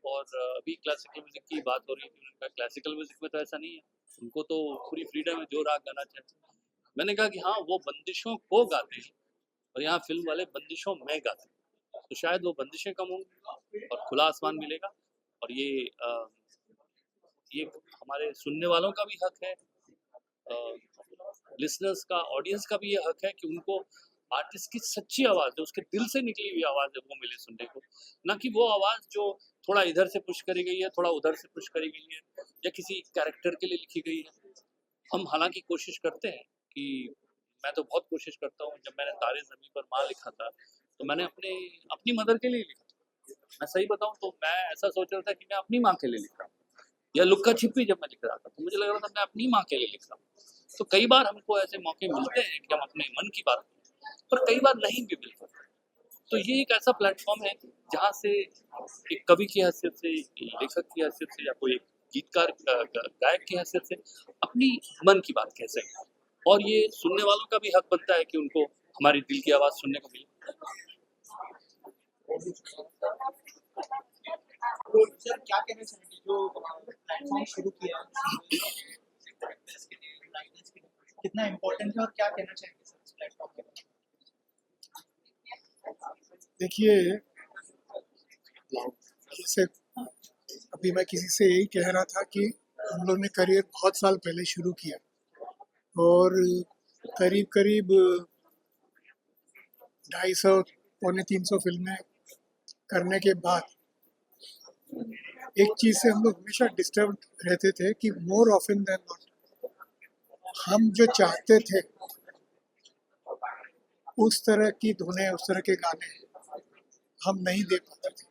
और अभी क्लासिकल म्यूजिक की बात हो रही थी, उनका क्लासिकल म्यूजिक में तो ऐसा नहीं है, उनको तो पूरी फ्रीडम है, जो राग गाना चाहते हैं। मैंने कहा कि हाँ वो बंदिशों को गाते हैं और यहाँ फिल्म वाले बंदिशों में गाते हैं, तो शायद वो बंदिशें कम होंगी और खुला आसमान मिलेगा। और ये हमारे सुनने वालों का भी हक है, लिसनर्स का, ऑडियंस का भी ये हक है कि उनको आर्टिस्ट की सच्ची आवाज़ है, उसके दिल से निकली हुई आवाज़ है वो मिले सुनने को, ना कि वो आवाज़ जो थोड़ा इधर से पुश करी गई है, थोड़ा उधर से पुश करी गई है या किसी कैरेक्टर के लिए लिखी गई है। हम हालांकि कोशिश करते हैं कि मैं तो बहुत कोशिश करता हूँ, जब मैंने तारे ज़मीं पर माँ लिखा था तो मैंने अपनी मदर के लिए लिखा था। मैं सही बताऊँ तो मैं ऐसा सोच रहा था कि मैं अपनी माँ के लिए लिख रहा हूँ, या लुक्का छिपी जब मैं लिख रहा था तो मुझे लग रहा था मैं अपनी माँ के लिए लिख रहा हूँ। तो कई बार हमको ऐसे मौके मिलते हैं कि हम अपने मन की बात करें, पर कई बार नहीं भी मिलता। तो ये एक ऐसा प्लेटफॉर्म है जहाँ से एक कवि की हैसियत से, लेखक की हैसियत से, या कोई गीतकार गायक की हैसियत से अपनी मन की बात कह सकें, और ये सुनने वालों का भी हक बनता है कि उनको हमारी दिल की आवाज़ सुनने को मिले। तो सर क्या कहना चाहेंगे जो प्लेटफॉर्म शुरू किया कितना इम्पोर्टेंट है और क्या कहना चाहेंगे सर इस प्लेटफॉर्म के बारे में? देखिए, जैसे अभी मैं किसी से यही कह रहा था कि हम लोग ने करियर बहुत साल पहले शुरू किया और करीब करीब 250 पौने 300 फिल्में करने के बाद एक चीज़ से हम लोग हमेशा डिस्टर्ब रहते थे कि मोर ऑफन देन नॉट हम जो चाहते थे उस तरह की धुनें, उस तरह के गाने हम नहीं दे पाते थे।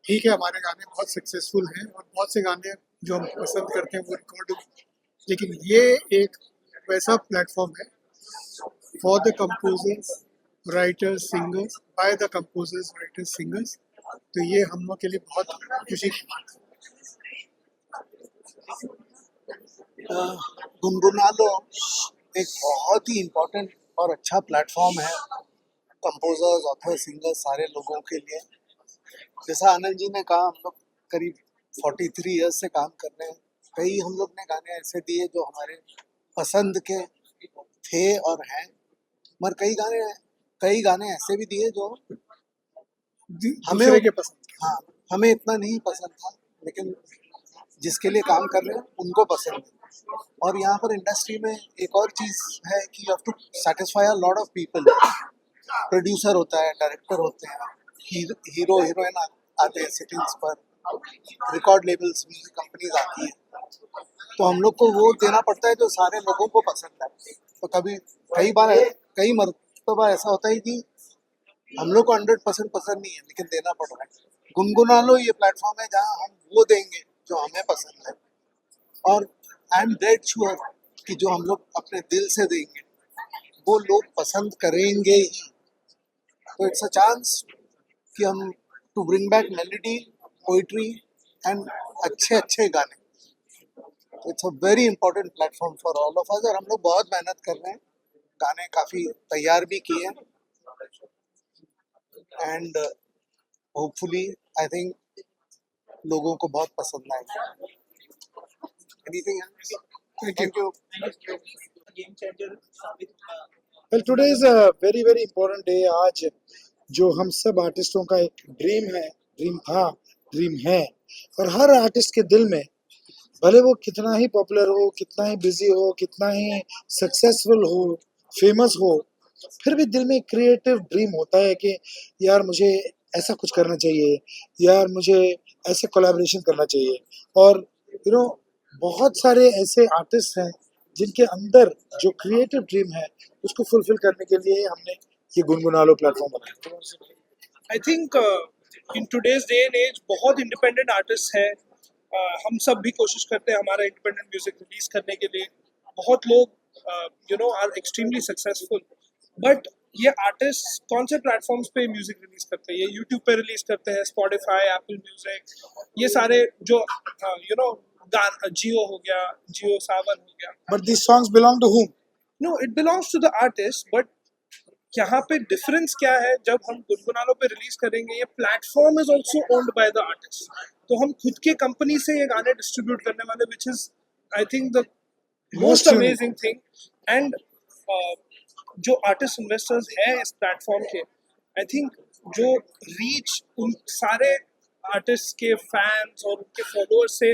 ठीक है, हमारे गाने बहुत सक्सेसफुल हैं और बहुत से गाने जो हम पसंद करते हैं वो रिकॉर्ड, लेकिन ये एक वैसा प्लेटफॉर्म है for the composers, writers, singers, by the composers, writers, singers. तो ये हम लोग के लिए बहुत खुशी की बात है। गुनगुना लो एक बहुत ही इम्पोर्टेंट और अच्छा प्लेटफॉर्म है कंपोजर्स, ऑथर, सिंगर्स, सारे लोगों के लिए। जैसा आनंद जी ने कहा, हम लोग करीब 43 ईयर्स से काम कर रहे हैं। कई हम लोग ने गाने ऐसे दिए जो हमारे पसंद के थे और हैं, मगर कई गाने ऐसे भी दिए जो हमें दूसरे के पसंद। हाँ, हमें इतना नहीं पसंद था, लेकिन जिसके लिए काम कर रहे हैं उनको पसंद है। और यहाँ पर इंडस्ट्री में एक और चीज़ है कि you have to satisfy a lot of people. Producer होता है, डायरेक्टर होते हैं, हीरो हीरोइन आते हैं सिटिंग्स पर, रिकॉर्ड लेबल्स, म्यूजिक कंपनीज आती है, तो हम लोग को वो देना पड़ता है जो सारे लोगों को पसंद है। तो कई मरतबा ऐसा होता है कि हम लोग को 100% पसंद नहीं है, लेकिन देना पड़ रहा है। गुनगुना लो ये प्लेटफॉर्म है जहाँ हम वो देंगे जो हमें पसंद है, और आई एम डेड श्योर कि जो हम लोग अपने दिल से देंगे वो लोग पसंद करेंगे ही। तो इट्स अ चांस कि हम to bring back melody, poetry and अच्छे अच्छे गाने। तो it's a very important platform for all of us, और हम लोग बहुत मेहनत कर रहे हैं, गाने काफ़ी तैयार भी किए हैं, एंड होपफुली आई थिंक लोगों को बहुत पसंद आएगा। Anything else? Thank you. Game changer साबित हुआ। Well, today is a very very important day. आज जो हम सब आर्टिस्टों का एक ड्रीम है, ड्रीम था, ड्रीम है, और हर आर्टिस्ट के दिल में, भले वो कितना ही पॉपुलर हो, कितना ही बिजी हो, कितना ही सक्सेसफुल हो, फेमस हो, फिर भी दिल में एक क्रिएटिव ड्रीम होता है कि यार मुझे ऐसा कुछ करना चाहिए, यार मुझे ऐसे कोलैबोरेशन करना चाहिए। और बहुत सारे ऐसे आर्टिस्ट हैं जिनके अंदर जो क्रिएटिव ड्रीम है उसको फुलफिल करने के लिए हमने ये गुनगुना लो प्लेटफॉर्म बनाया। I think in today's day and as बहुत इंडिपेंडेंट आर्टिस्ट है। हम सब भी कोशिश करते हैं हमारा इंडिपेंडेंट म्यूजिक रिलीज करने के लिए। बहुत लोग आर एक्सट्रीमली सक्सेसफुल, बट ये आर्टिस्ट कौन से प्लेटफॉर्म्स पे म्यूजिक रिलीज करते हैं? ये यूट्यूब पे रिलीज करते हैं, स्पॉटिफाई, एप्पल म्यूजिक, ये सारे जो जियो हो गया, जियो सावन हो गया। But this songs belong to whom? No, it belongs to the artist, but यहाँ पे डिफरेंस क्या है? जब हम गुनगुनालो पे रिलीज करेंगे, ये platform is also owned by the artist, तो हम खुद के कंपनी से ये गाने डिस्ट्रीब्यूट करने वाले, which is I think the most unique. Amazing thing. And जो आर्टिस्ट इन्वेस्टर्स हैं इस प्लेटफॉर्म के, आई थिंक जो रीच उन सारे आर्टिस्ट के फैंस और उनके फॉलोअर्स से,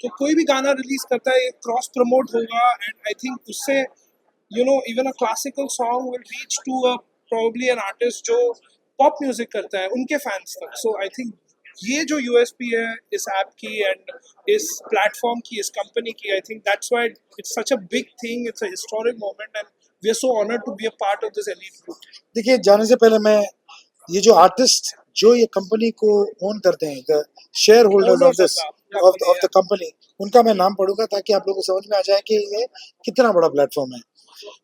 तो कोई भी गाना रिलीज करता है, क्रॉस प्रमोट होगा, एंड आई थिंक उससे even a classical song will reach to probably an artist जो pop music करता है, उनके fans तक। So I think ये जो USP है इस ऐप की एंड इस प्लेटफॉर्म की, इस कंपनी की, I think that's why it's such a big thing, it's a historic moment, and we are so honored to be a part of this elite group. देखिए, जाने से पहले मैं ये जो आर्टिस्ट जो ये कंपनी को ओन करते हैं, the share holders of this of the company, उनका मैं नाम पढ़ूंगा ताकि आप लोगों को समझ में आ जाए कि ये कितना बड़ा प्लेटफॉर्म है।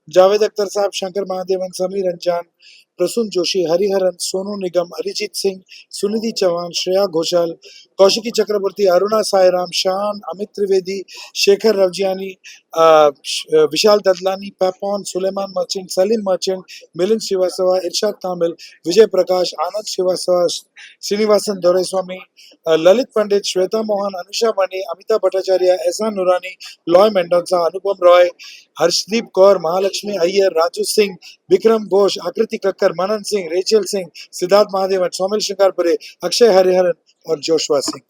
जावेद अख्तर साहब, शंकर महादेवन, समीर अंजान, प्रसून जोशी, हरिहरन, सोनू निगम, अरिजीत सिंह, सुनिधि चौहान, श्रेया घोषाल, कौशिकी चक्रवर्ती, अरुणा सायराम, शान, अमित त्रिवेदी, शेखर रवजियानी, विशाल ददलानी, पैपॉन, सुलेमान मर्चेंट, सलीम मर्चेंट, मिलिंद श्रीवास्तव, इरशाद कामिल, विजय प्रकाश, आनंद श्रीवास्तव, श्रीनिवासन दोरेस्वामी, ललित पंडित, श्वेता मोहन, अनुषा मणि, अमिताभ भट्टाचार्य, एहसान नूरानी, लॉय मेंडोंसा, अनुपम रॉय, हर्षदीप कौर, महालक्ष्मी अय्यर, राजू सिंह, विक्रम घोष, आकृति कक्कर, मनन सिंह, रेचल सिंह, सिद्धार्थ महादेवन, सोमिल शिकारपुरे, अक्षय हरिहरन और जोशवा सिंह।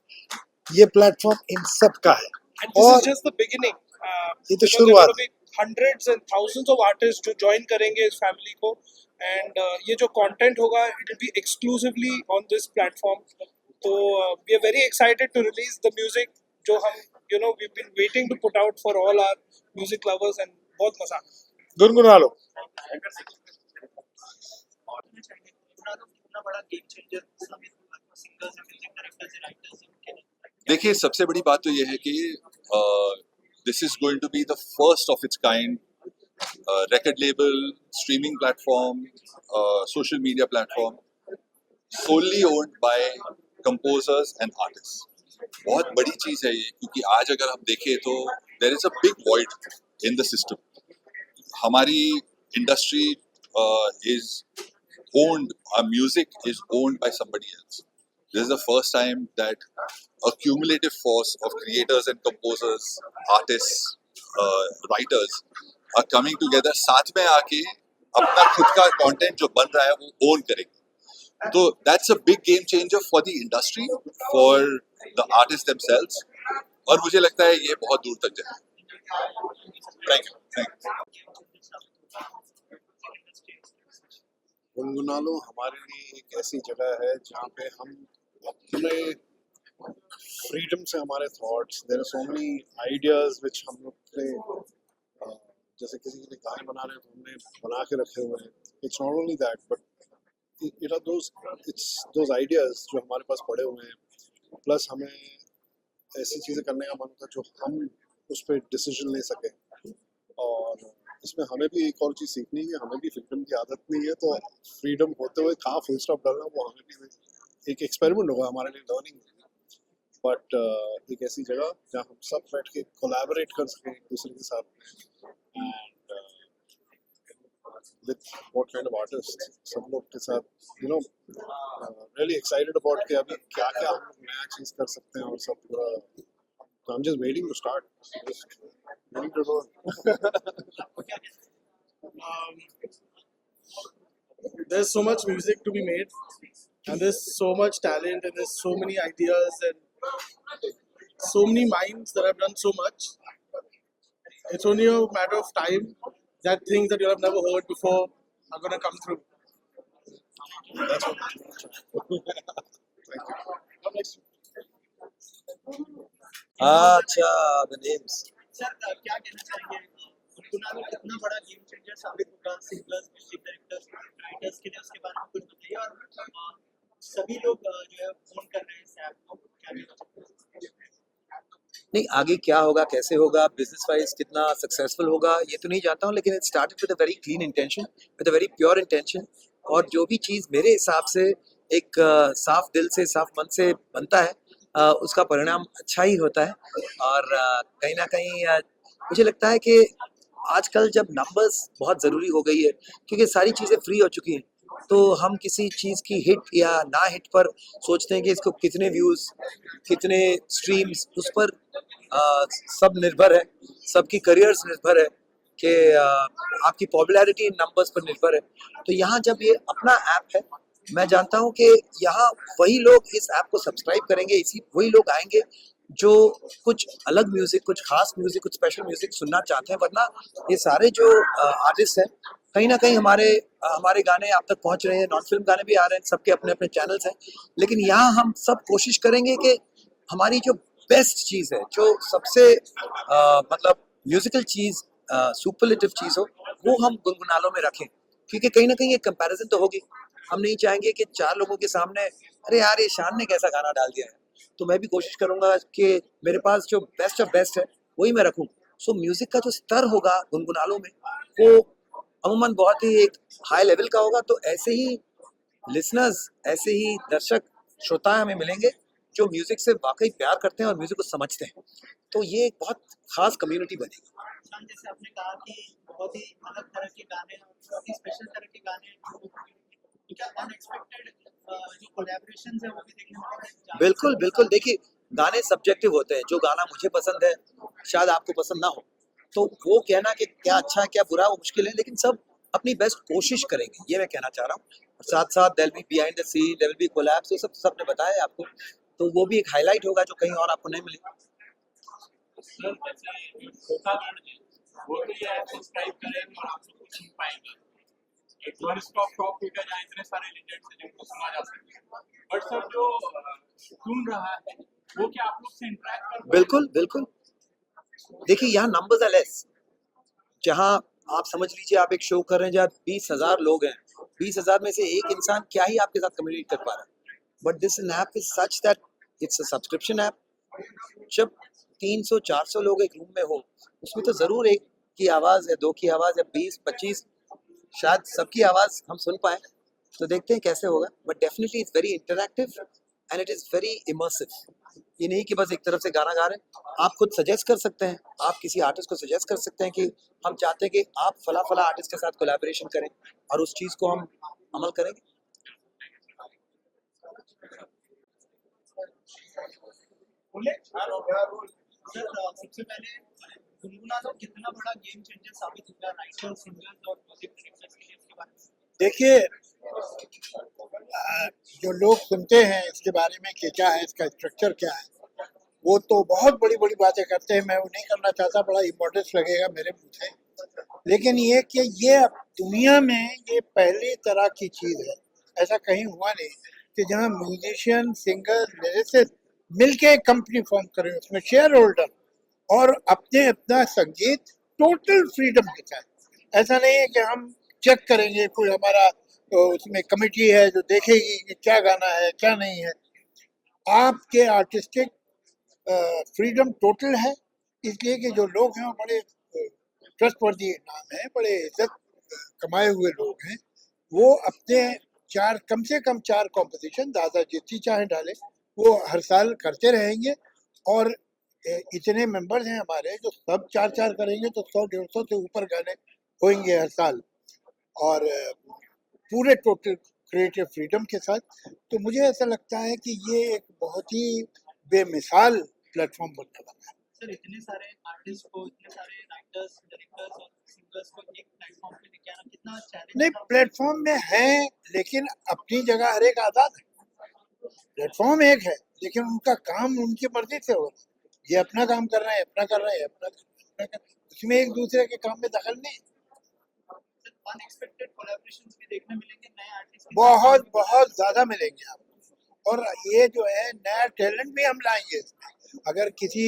ये प्लेटफॉर्म इन सब का है, And this और is just the beginning. ये तो There शुरुआत will be hundreds and thousands of artists जो ज्वाइन करेंगे इस फैमिली को, एंड ये जो कंटेंट होगा it will be exclusively on this platform. तो we are very excited to release the music जो हम we been waiting to put out for all our music lovers, and बहुत मजा। गुनगुना लो। कितना बड़ा गेम चेंजर सिंगर्स हैं, म्यूजिक डायरेक्टर्स हैं, राइटर्स हैं, उनके लिए? देखिए सबसे बड़ी बात तो ये है कि this is going to be the first of its kind record label, streaming platform, social media platform solely owned by composers and artists. बहुत बड़ी चीज है ये, क्योंकि आज अगर हम देखें तो there is a big void in the system. हमारी industry is owned, our music is owned by somebody else. This is the first time that a cumulative force of creators and composers, artists, writers are coming together, साथ में आके अपना खुद का content जो बन रहा है वो ओन करेंगे. तो that's a big game changer for the industry, for the artists themselves, और मुझे लगता है ये बहुत दूर तक जाएगा. Thank you. गुनगुना लो हमारे लिए एक ऐसी जगह है जहाँ पे हम अपने फ्रीडम से हमारे thoughts, there are so many ideas which हम लोग अपने जैसे किसी के लिए गाने बना रहे हैं तो हमने बना के रखे हुए हैं. It's not only that but it are those ideas जो हमारे पास पड़े हुए हैं, प्लस हमें ऐसी चीज़ें करने का मन होता है जो हम उस पर डिसीजन ले सकें. और इसमें हमें भी एक और चीज़ सीखनी है, हमें भी फ्रीडम की आदत नहीं है, तो फ्रीडम होते हुए कहाँ फुल स्टॉप डालना वो हमें भी एक एक्सपेरिमेंट होगा हमारे लिए, लर्निंग. बट एक ऐसी जगह जहाँ हम सब बैठ के कोलैबोरेट कर सकें एक दूसरे के साथ, and with what kind of artist सब लोग के साथ, you know, really excited about कि अभी क्या क्या हम लोग नया चीज़ कर सकते हैं और सब पूरा. So I'm just waiting to start. Just waiting to go. There's so much music to be made, and there's so much talent, and there's so many ideas, and so many minds that have done so much. It's only a matter of time that things that you have never heard before are going to come through. That's what. Thank you. Come next. अच्छा, the names. Sir क्या कहना चाहेंगे गुनगुना लो कितना बड़ा game changer साबित होगा सिंगर्स, म्यूजिक डायरेक्टर्स, राइटर्स के लिए, उसके बारे में कुछ बताइए. और सभी लोग जो है फोन कर रहे हैं इस ऐप को, क्या कहना चाहेंगे? नहीं, आगे क्या होगा, कैसे होगा, बिजनेस वाइज कितना सक्सेसफुल होगा ये तो नहीं जानता हूँ, लेकिन it started with a very clean intention, with a very pure intention. और जो भी चीज़ मेरे हिसाब से एक साफ दिल से, साफ मन से बनता है, उसका परिणाम अच्छा ही होता है. और कहीं ना कहीं मुझे लगता है कि आजकल जब नंबर्स बहुत ज़रूरी हो गई है, क्योंकि सारी चीज़ें फ्री हो चुकी हैं, तो हम किसी चीज़ की हिट या ना हिट पर सोचते हैं कि इसको कितने व्यूज़, कितने स्ट्रीम्स, उस पर सब निर्भर है, सबकी करियर्स निर्भर है, कि आपकी पॉपुलैरिटी इन नंबर्स पर निर्भर है. तो यहाँ जब ये अपना ऐप है, मैं जानता हूँ कि यहाँ वही लोग इस ऐप को सब्सक्राइब करेंगे, इसी वही लोग आएंगे जो कुछ अलग म्यूजिक, कुछ खास म्यूजिक, कुछ स्पेशल म्यूजिक सुनना चाहते हैं. वरना ये सारे जो आर्टिस्ट हैं, कहीं ना कहीं हमारे गाने आप तक पहुँच रहे हैं, नॉन फिल्म गाने भी आ रहे हैं, सबके अपने अपने चैनल्स हैं. लेकिन यहाँ हम सब कोशिश करेंगे कि हमारी जो बेस्ट चीज़ है, जो सबसे मतलब म्यूजिकल चीज़, सुपरलेटिव चीज़ हो, वो हम गुनगुनालों में रखें. क्योंकि कहीं ना कहीं एक कंपैरिजन तो होगी. हम नहीं चाहेंगे कि 4 लोगों के सामने अरे यार ये शान ने कैसा गाना डाल दिया है. तो मैं भी कोशिश करूंगा कि मेरे पास जो बेस्ट ऑफ बेस्ट है वही मैं रखूं. सो म्यूजिक का जो स्तर होगा गुनगुनालों में, वो अमूमन बहुत ही एक हाई लेवल का होगा. तो ऐसे ही लिसनर्स, ऐसे ही दर्शक, श्रोता हमें मिलेंगे जो म्यूजिक से वाकई प्यार करते हैं और म्यूजिक को समझते हैं. तो ये एक बहुत खास कम्युनिटी बनेगी. जैसे आपने कहा कि बहुत ही अलग तरह के गाने, बहुत ही स्पेशल तरह के गाने, क्या अनएक्सपेक्टेड जो कोलैबोरेशंस है वो भी देखने को मिलेंगे? बिल्कुल बिल्कुल. देखिए, गाने सब्जेक्टिव होते हैं. जो गाना मुझे पसंद है शायद आपको पसंद ना हो, तो वो कहना कि क्या अच्छा है क्या बुरा वो मुश्किल है. लेकिन सब अपनी बेस्ट कोशिश करेंगे, ये मैं कहना चाह रहा हूँ. साथ साथ there be behind the scene, there will be collabs, ये सब सबने बताया आपको. तो वो भी एक हाईलाइट होगा जो कहीं और आपको नहीं मिलेगा. वो तो ये ऐप सब्सक्राइब करें और आप लोग को सुन पाएंगे. एक वन स्टॉप शॉप हो गया जहाँ इतने सारे लेजेंड्स हैं जिनको सुना जा सकता है. बट सर जो सुन रहा है वो क्या आप लोग से इंटरेक्ट कर? बिल्कुल बिल्कुल. देखिए, यहाँ नंबर्स आर लेस. जहाँ आप समझ लीजिए आप एक शो कर रहे हैं जहाँ 20,000 लोग हैं, 20,000 में से एक इंसान क्या ही आपके साथ कम्युनिकेट कर पा रहा है। But this app is such that it's a subscription app. जब 300-400 लोग एक रूम में हो, उसमें तो जरूर एक की आवाज या दो की आवाज या 20-25 शायद सबकी आवाज हम सुन पाए। तो देखते हैं कैसे होगा, but definitely it's very interactive and it is very immersive. ये नहीं कि बस एक तरफ से गाना गा रहे हैं, आप खुद सजेस्ट कर सकते हैं, आप किसी आर्टिस्ट को सजेस्ट कर सकते हैं कि हम चाहते हैं कि आप फला फला आर्टिस्ट के साथ कोलैबोरेशन करें, और उस चीज को हम अमल करेंगे। सर सबसे पहले गुनगुना लो कितना बड़ा गेम चेंजर साबित होगा राइटर्स, सिंगर्स और म्यूजिक डायरेक्टर्स के लिए, इसके बारे में? देखिए, जो लोग सुनते हैं इसके बारे में कि क्या है, इसका स्ट्रक्चर क्या है, वो तो बहुत बड़ी बड़ी बातें करते हैं। मैं वो नहीं करना चाहता, बड़ा इम्पोर्टेंस लगेगा मेरे मुँह से। लेकिन ये कि ये अब दुनिया में ये पहली तरह की चीज़ है, ऐसा कहीं हुआ नहीं कि जहाँ म्यूजिशियन, सिंगर, लिरिसिस्ट मिलके एक कंपनी फॉर्म करें, उसमें शेयर होल्डर और अपने अपना संगीत टोटल फ्रीडम के साथ। ऐसा नहीं है कि हम चेक करेंगे, कोई हमारा उसमें कमेटी है जो देखेगी कि क्या गाना है क्या नहीं है। आपके आर्टिस्टिक फ्रीडम टोटल है, इसलिए कि जो लोग हैं वो बड़े ट्रस्टवर्दी नाम है, बड़े इज्जत कमाए हुए लोग हैं। वो अपने कम से कम 4 कॉम्पोजिशन दादा जितनी चाहे डाले, वो हर साल करते रहेंगे। और इतने मेंबर्स हैं हमारे जो सब 4-4 करेंगे तो 100-150 से ऊपर गाने होंगे हर साल, और पूरे टोटल क्रिएटिव फ्रीडम के साथ। तो मुझे ऐसा लगता है कि ये एक बहुत ही बेमिसाल प्लेटफॉर्म बनने वाला है। सर इतने सारे आर्टिस्ट को, इतने सारे राइटर्स, डायरेक्टर्स और सिंगर्स को एक प्लेटफॉर्म पे लेके आना कितना चैलेंज? नहीं, प्लेटफॉर्म में है, लेकिन अपनी जगह हर एक आज़ाद है। प्लेटफॉर्म एक है, लेकिन उनका काम उनकी मर्जी से हो रहा है। ये अपना काम कर रहे हैं, अपना कर रहे हैं, अपना कर रहे हैं, उसमें एक दूसरे के काम में दखल नहीं। अनएक्सपेक्टेड कोलैबोरेशंस भी देखने मिलेंगे नए आर्टिस्ट के बहुत बहुत ज्यादा मिलेंगे आपको। और ये जो है नया टैलेंट भी हम लाएंगे इसमें। अगर किसी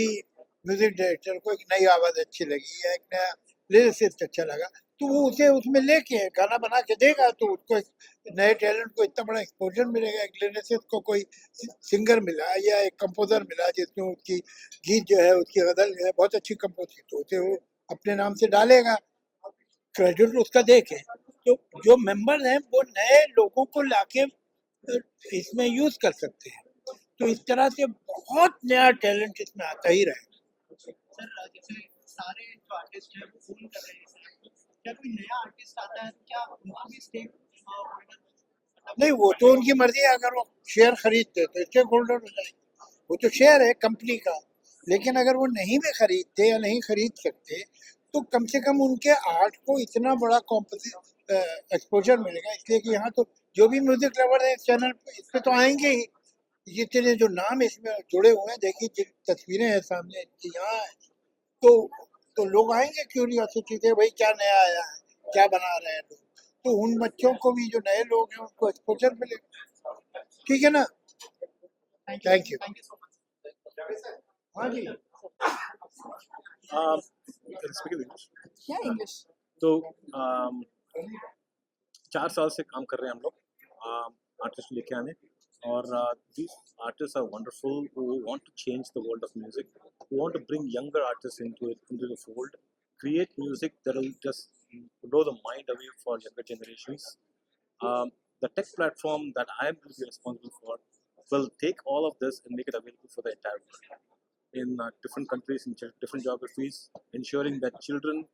म्यूजिक डायरेक्टर को एक नई आवाज अच्छी लगी या एक नया लिरिसिस्ट अच्छा लगा, तो वो उसे उसमें लेके गाना बना के देगा, तो उसको नए टैलेंट को इतना बड़ा एक्सपोजर मिलेगा। एक लिरिसिस्ट को कोई सिंगर मिला या एक कंपोजर मिला जिसमें उसकी गीत जो है, उसकी गजल जो है बहुत अच्छी कंपोज की, तो उसे वो अपने नाम से डालेगा, क्रेडिट उसका देके। तो जो मेंबर हैं वो नए लोगों को लाके इसमें यूज कर सकते हैं। तो इस तरह से बहुत नया टैलेंट इसमें आता ही रहे। सर जैसे सारे जो आर्टिस्ट हैं वो फोन कर रहे हैं इस ऐप को, क्या कोई नया आर्टिस्ट आता है तो क्या उनको भी स्टेक होल्डर? नहीं, वो तो उनकी मर्जी है। अगर वो शेयर खरीदते तो स्टेक होल्डर हो जाएंगे, वो तो शेयर है कंपनी का। लेकिन अगर वो नहीं भी खरीदते या नहीं खरीद सकते, तो कम से कम उनके आर्ट को इतना बड़ा एक्सपोजर मिलेगा। इसलिए कि यहाँ तो जो भी म्यूजिक लवर है इस चैनल पे, इस पे तो आएंगे ही। जितने जो नाम इसमें जुड़े हुए हैं, देखिए जिन तस्वीरें हैं सामने इनकी यहाँ है, तो लोग आएंगे क्यूरियोसिटी से, भाई क्या नया आया है, क्या बना रहे हैं लोग। तो उन बच्चों को भी, जो नए लोग हैं, उनको एक्सपोजर मिलेगा। ठीक है ना? Thank you. हाँ जी। क्या इंग्लिश? तो 4 साल से काम कर रहे हैं हम लोग आर्टिस्ट लेके आने, और these artists are wonderful who want to change the world of music, who want to bring younger artists into the fold, create music that will just blow the mind away for younger generations. The tech platform that I am going to be responsible for will take all of this and make it available for the entire world in different countries, in different geographies, ensuring that children,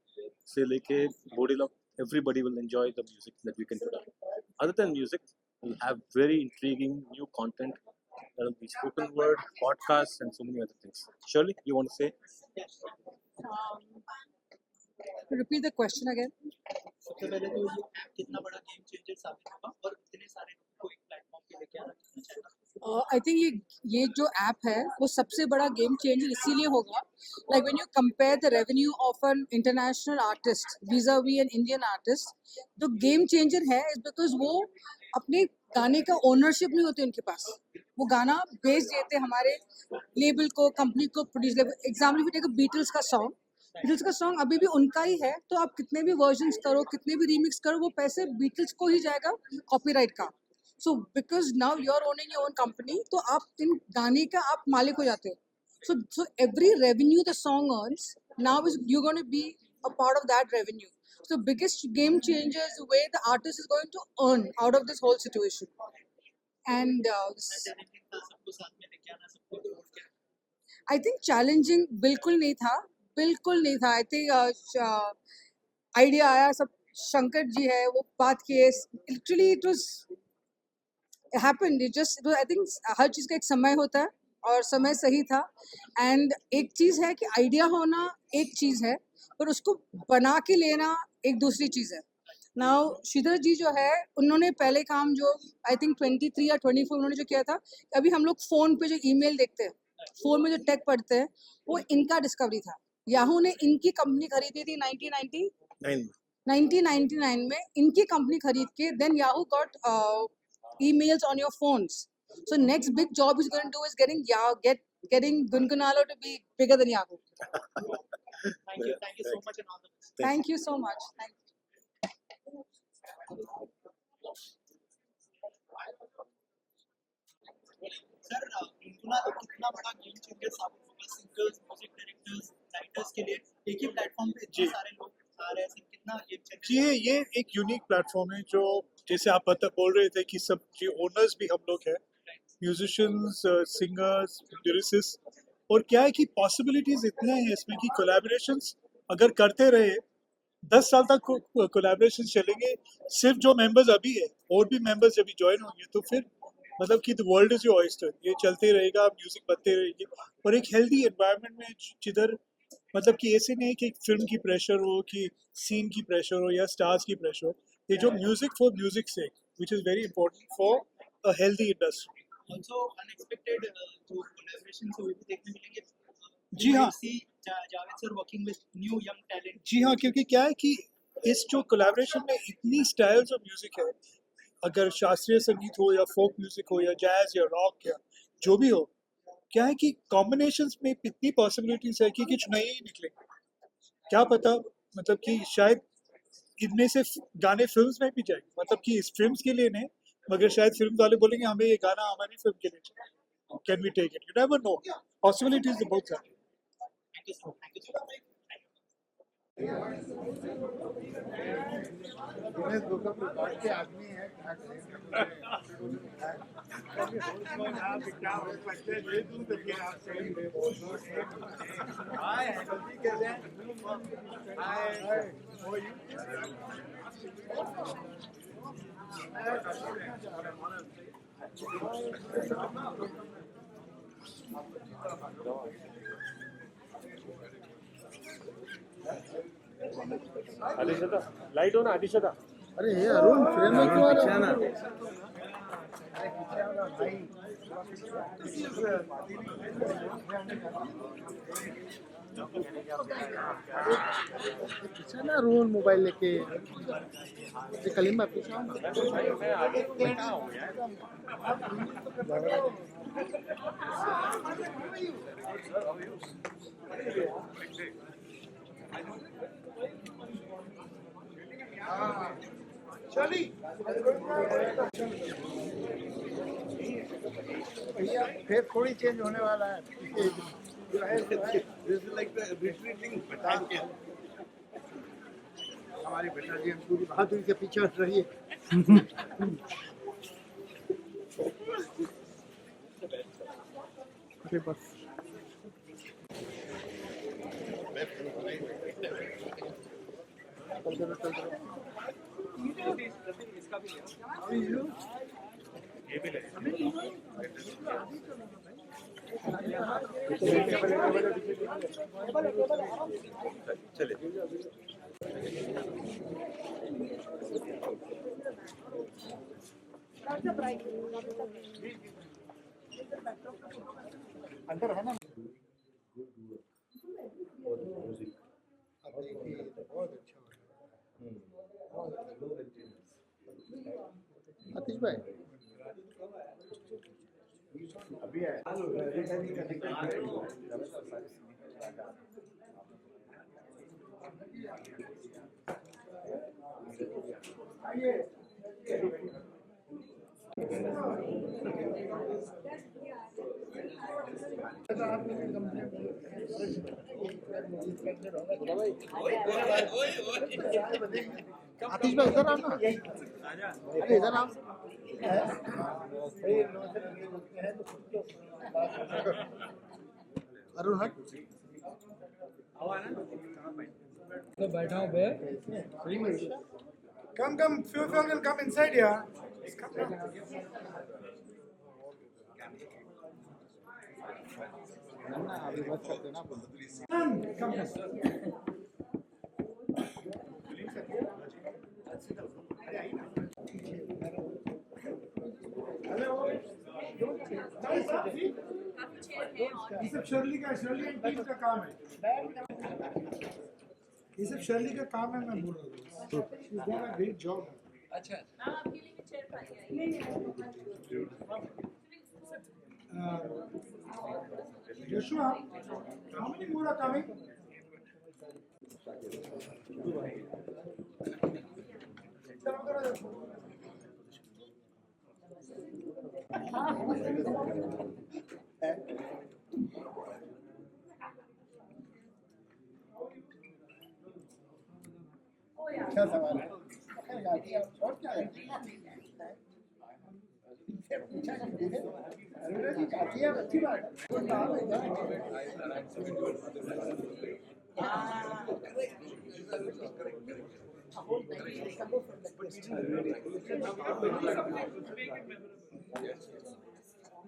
say like body love, everybody will enjoy the music that we can put out. Other than music, we'll have very intriguing new content. There will be spoken word, podcasts, and so many other things. Shirley, you want to say? Repeat the question again. सबसे पहले तो ये app कितना बड़ा game changer साबित होगा और इतने सारे लोगों को एक प्लेटफॉर्म पे लेके आना कितना चाहिए? आई थिंक ये जो ऐप है वो सबसे बड़ा गेम चेंजर इसीलिए होगा, like when you compare the revenue of an international artist vis-a-vis an Indian artist, जो गेम चेंजर है इज बिकॉज वो अपने गाने का ओनरशिप नहीं होती उनके पास। वो गाना बेच देते हमारे लेबल को, कंपनी को, produce label. Example take Beatles का सॉन्ग, बीटल्स का सॉन्ग अभी भी उनका ही है, तो आप कितने भी वर्जन्स करो, कितने भी रीमिक्स करो, वो पैसे बीटल्स को ही जाएगा कॉपीराइट का। So because now you are owning your own company, तो आप इन गाने का आप मालिक हो जाते हो। So every revenue the song earns now is you're going to be a part of that revenue. So biggest game changer is the way the artist is going to earn out of this whole situation. And I think challenging बिल्कुल नहीं था, बिल्कुल नहीं था। I think idea आया, सब शंकर जी है, वो बात किए, literally it was happened. It was, I think हर चीज़ का एक समय होता है और समय सही था। एंड एक चीज़ है कि आइडिया होना एक चीज़ है, पर उसको बना के लेना एक दूसरी चीज़ है। नाउ श्रीधर जी जो है, उन्होंने पहले काम जो आई थिंक 23 या 24 उन्होंने जो किया था, अभी हम लोग फ़ोन पे जो ईमेल देखते हैं, फ़ोन में जो टेक पढ़ते हैं, वो इनका डिस्कवरी था। याहू ने इनकी कंपनी खरीदी थी 1999 में, इनकी कंपनी खरीद के then Yahoo got emails on your phones. So next big job he's going to do is getting Gungunalo to be bigger than Yahoo. Thank you so much and all the best. Thank you so much. Thank sir गुनगुना तो कितना बड़ा game changer साबित होगा singers, music directors, writers के लिए। एक ही platform पे इतने सारे लोग आ रहे हैं, सर कितना गेम चेंजर। ये एक यूनिक प्लेटफॉर्म है, जो जैसे आप बोल रहे थे कि सब जी ओनर्स भी हम लोग हैं, म्यूजिशियंस, सिंगर्स, लिरिसिस्ट, और क्या है कि पॉसिबिलिटीज इतने हैं इसमें कि कोलैबोरेशंस अगर करते रहे 10 साल तक कोलैबोरेशन चलेंगे। सिर्फ जो मेंबर्स अभी है और भी मेंबर्स जब ज्वाइन होंगे तो फिर मतलब कि the world is your oyster, ये चलते रहेगा, म्यूजिक बनते रहेंगे, और एक हेल्दी एनवायरनमेंट में जिधर मतलब कि ऐसे नहीं कि एक फिल्म की प्रेशर हो, कि सीन की प्रेशर हो या स्टार्स की प्रेशर हो। ये जो music for music sake, which is very important for a healthy industry. Also unexpected जो कोलैबोरेशन से वो भी देखने मिलेंगे। जी हाँ, Javed sir working with new young talent. जी हाँ, क्योंकि क्या है कि इस जो कोलैबोरेशन में इतनी स्टाइल्स ऑफ म्यूजिक है, अगर शास्त्रीय संगीत हो या फोक म्यूजिक हो या जैज या रॉक या जो भी हो, क्या है कि कॉम्बिनेशंस में इतनी पॉसिबिलिटीज है कि कुछ नए ही निकलेंगे। क्या पता मतलब कि शायद इनमें से गाने फिल्म्स में भी जाएंगे, मतलब कि इस फिल्म्स के लिए नहीं, मगर शायद फिल्म वाले बोलेंगे हमें ये गाना हमारी फिल्म के लिए चाहिए। Can we take it? You never know, possibilities बहुत सारी। आदमी है आदिशदा लाइट हो ना, आदिशदा। अरे ये अरुण फ्रेम में क्यों आ रहा है? पीछे ना अरुण मोबाइल लेके, कलीमा पीछे आओ भैया फिर थोड़ी चेंज होने वाला है। हमारी बेटा जी पूरी बहादुरी के पीछे हट रही है। बस चले अंदर है ना। बहुत अच्छा आतिश भाई अभी है आतिश भाई इधर आओ ना, अरे इधर आओ। अरुण हट। तो बैठा हूँ बे। Come, few of you will come inside here. अभी मत करते ना। Come. ये सब शर्ली एंड टीम का काम है। ये सब शर्ली का काम है, मैं बोल रहा हूँ। She's done a great job. अच्छा। Joshua, how many more are coming? अच्छा सवाल है। और क्या है? अच्छी बात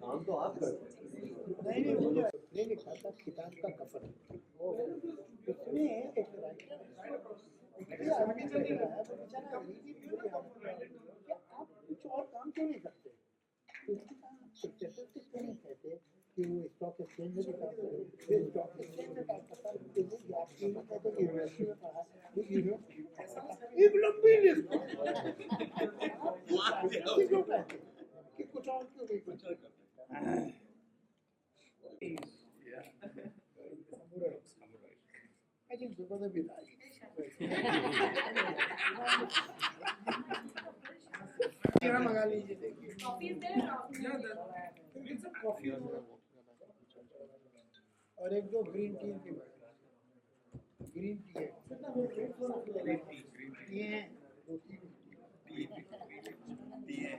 काम तो आप करते नहीं खाता किताब का कफन इसमें एक राइटर आप कुछ और काम क्यों नहीं करते? क्यों नहीं कहते कि वो स्टॉक एक्सचेंज में भी काम करे, स्टॉक एक्सचेंज में काम करता है, आप क्यों नहीं कहते कि यूनिवर्सिटी में पढ़ा, एक लंबी लिस्ट क्यों कहते कि कुछ और क्यों नहीं कुछ और करते? I think we're gonna be like. मंगा लीजिए देखिए। कॉफी और एक दो ग्रीन टी की ग्रीन टी है। ये हैं दो तीन टी है।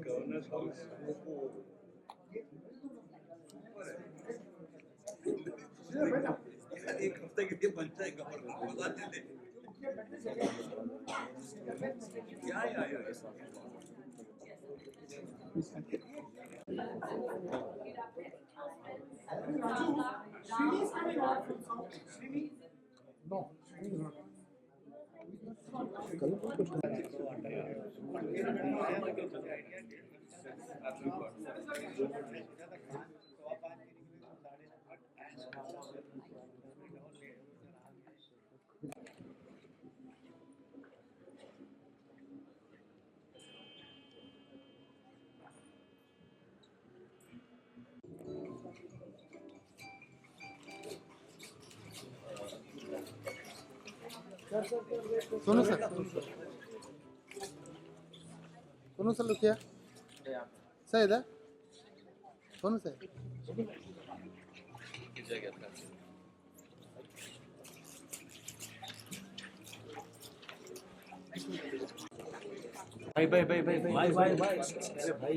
गवर्नर हाउस एक हफ्ते के लिए बनता है गवर्नर बताते थे क्या No. सुनो सर लुकिया सर इधर सुनो सर भाई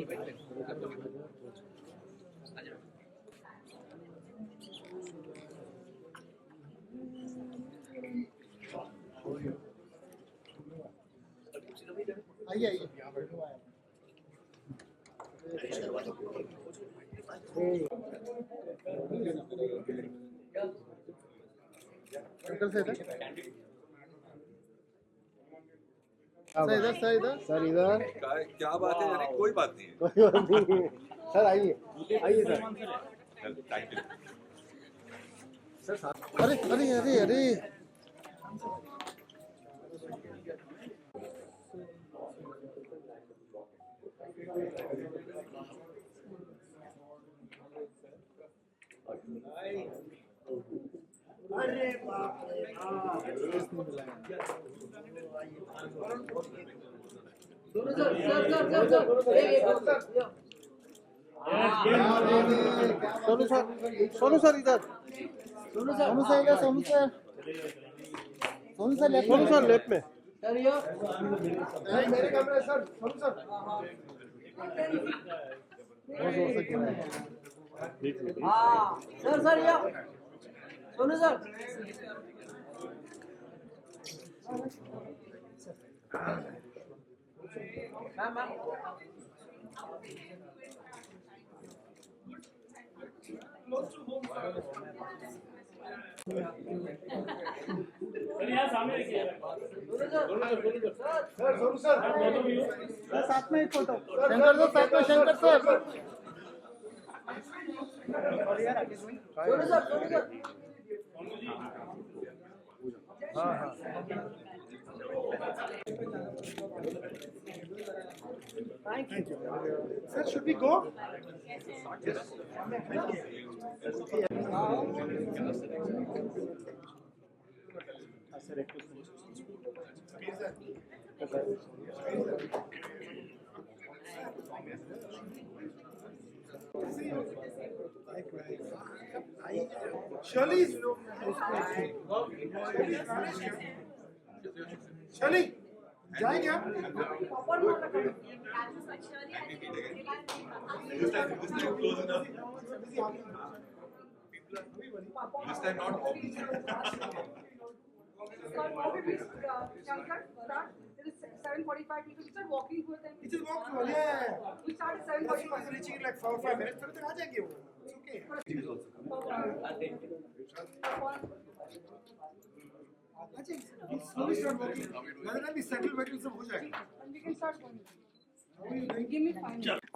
आइए सर इधर क्या बात है? अरे कोई बात नहीं है। सर आइए सर अरे अरे अरे अरे सोनू सर, सोनू सर इधर, सोनू सर इधर, Sonu sir, Sonu sir left में। मेरे कैमरे सर, सोनू सर। सर या Sonu sir. Ma'am Sonu sir, साथ में एक फोटो। शंकर सर साथ में, शंकर सर। सोनू सर। हाँ। Thank you. Sir, should we go? Shirley, जाएंगे आप? This time not all. Shankar, start. It is 7:45. We start walking towards them. We just walk through, yeah. We start at 7:45. Reaching in like 4 or 5 minutes. फिर तक आ जाएंगे वो. It's okay. We slowly start walking. Rather than we settle vehicles सब हो जाएगा. And we can start going. Give me 5 minutes.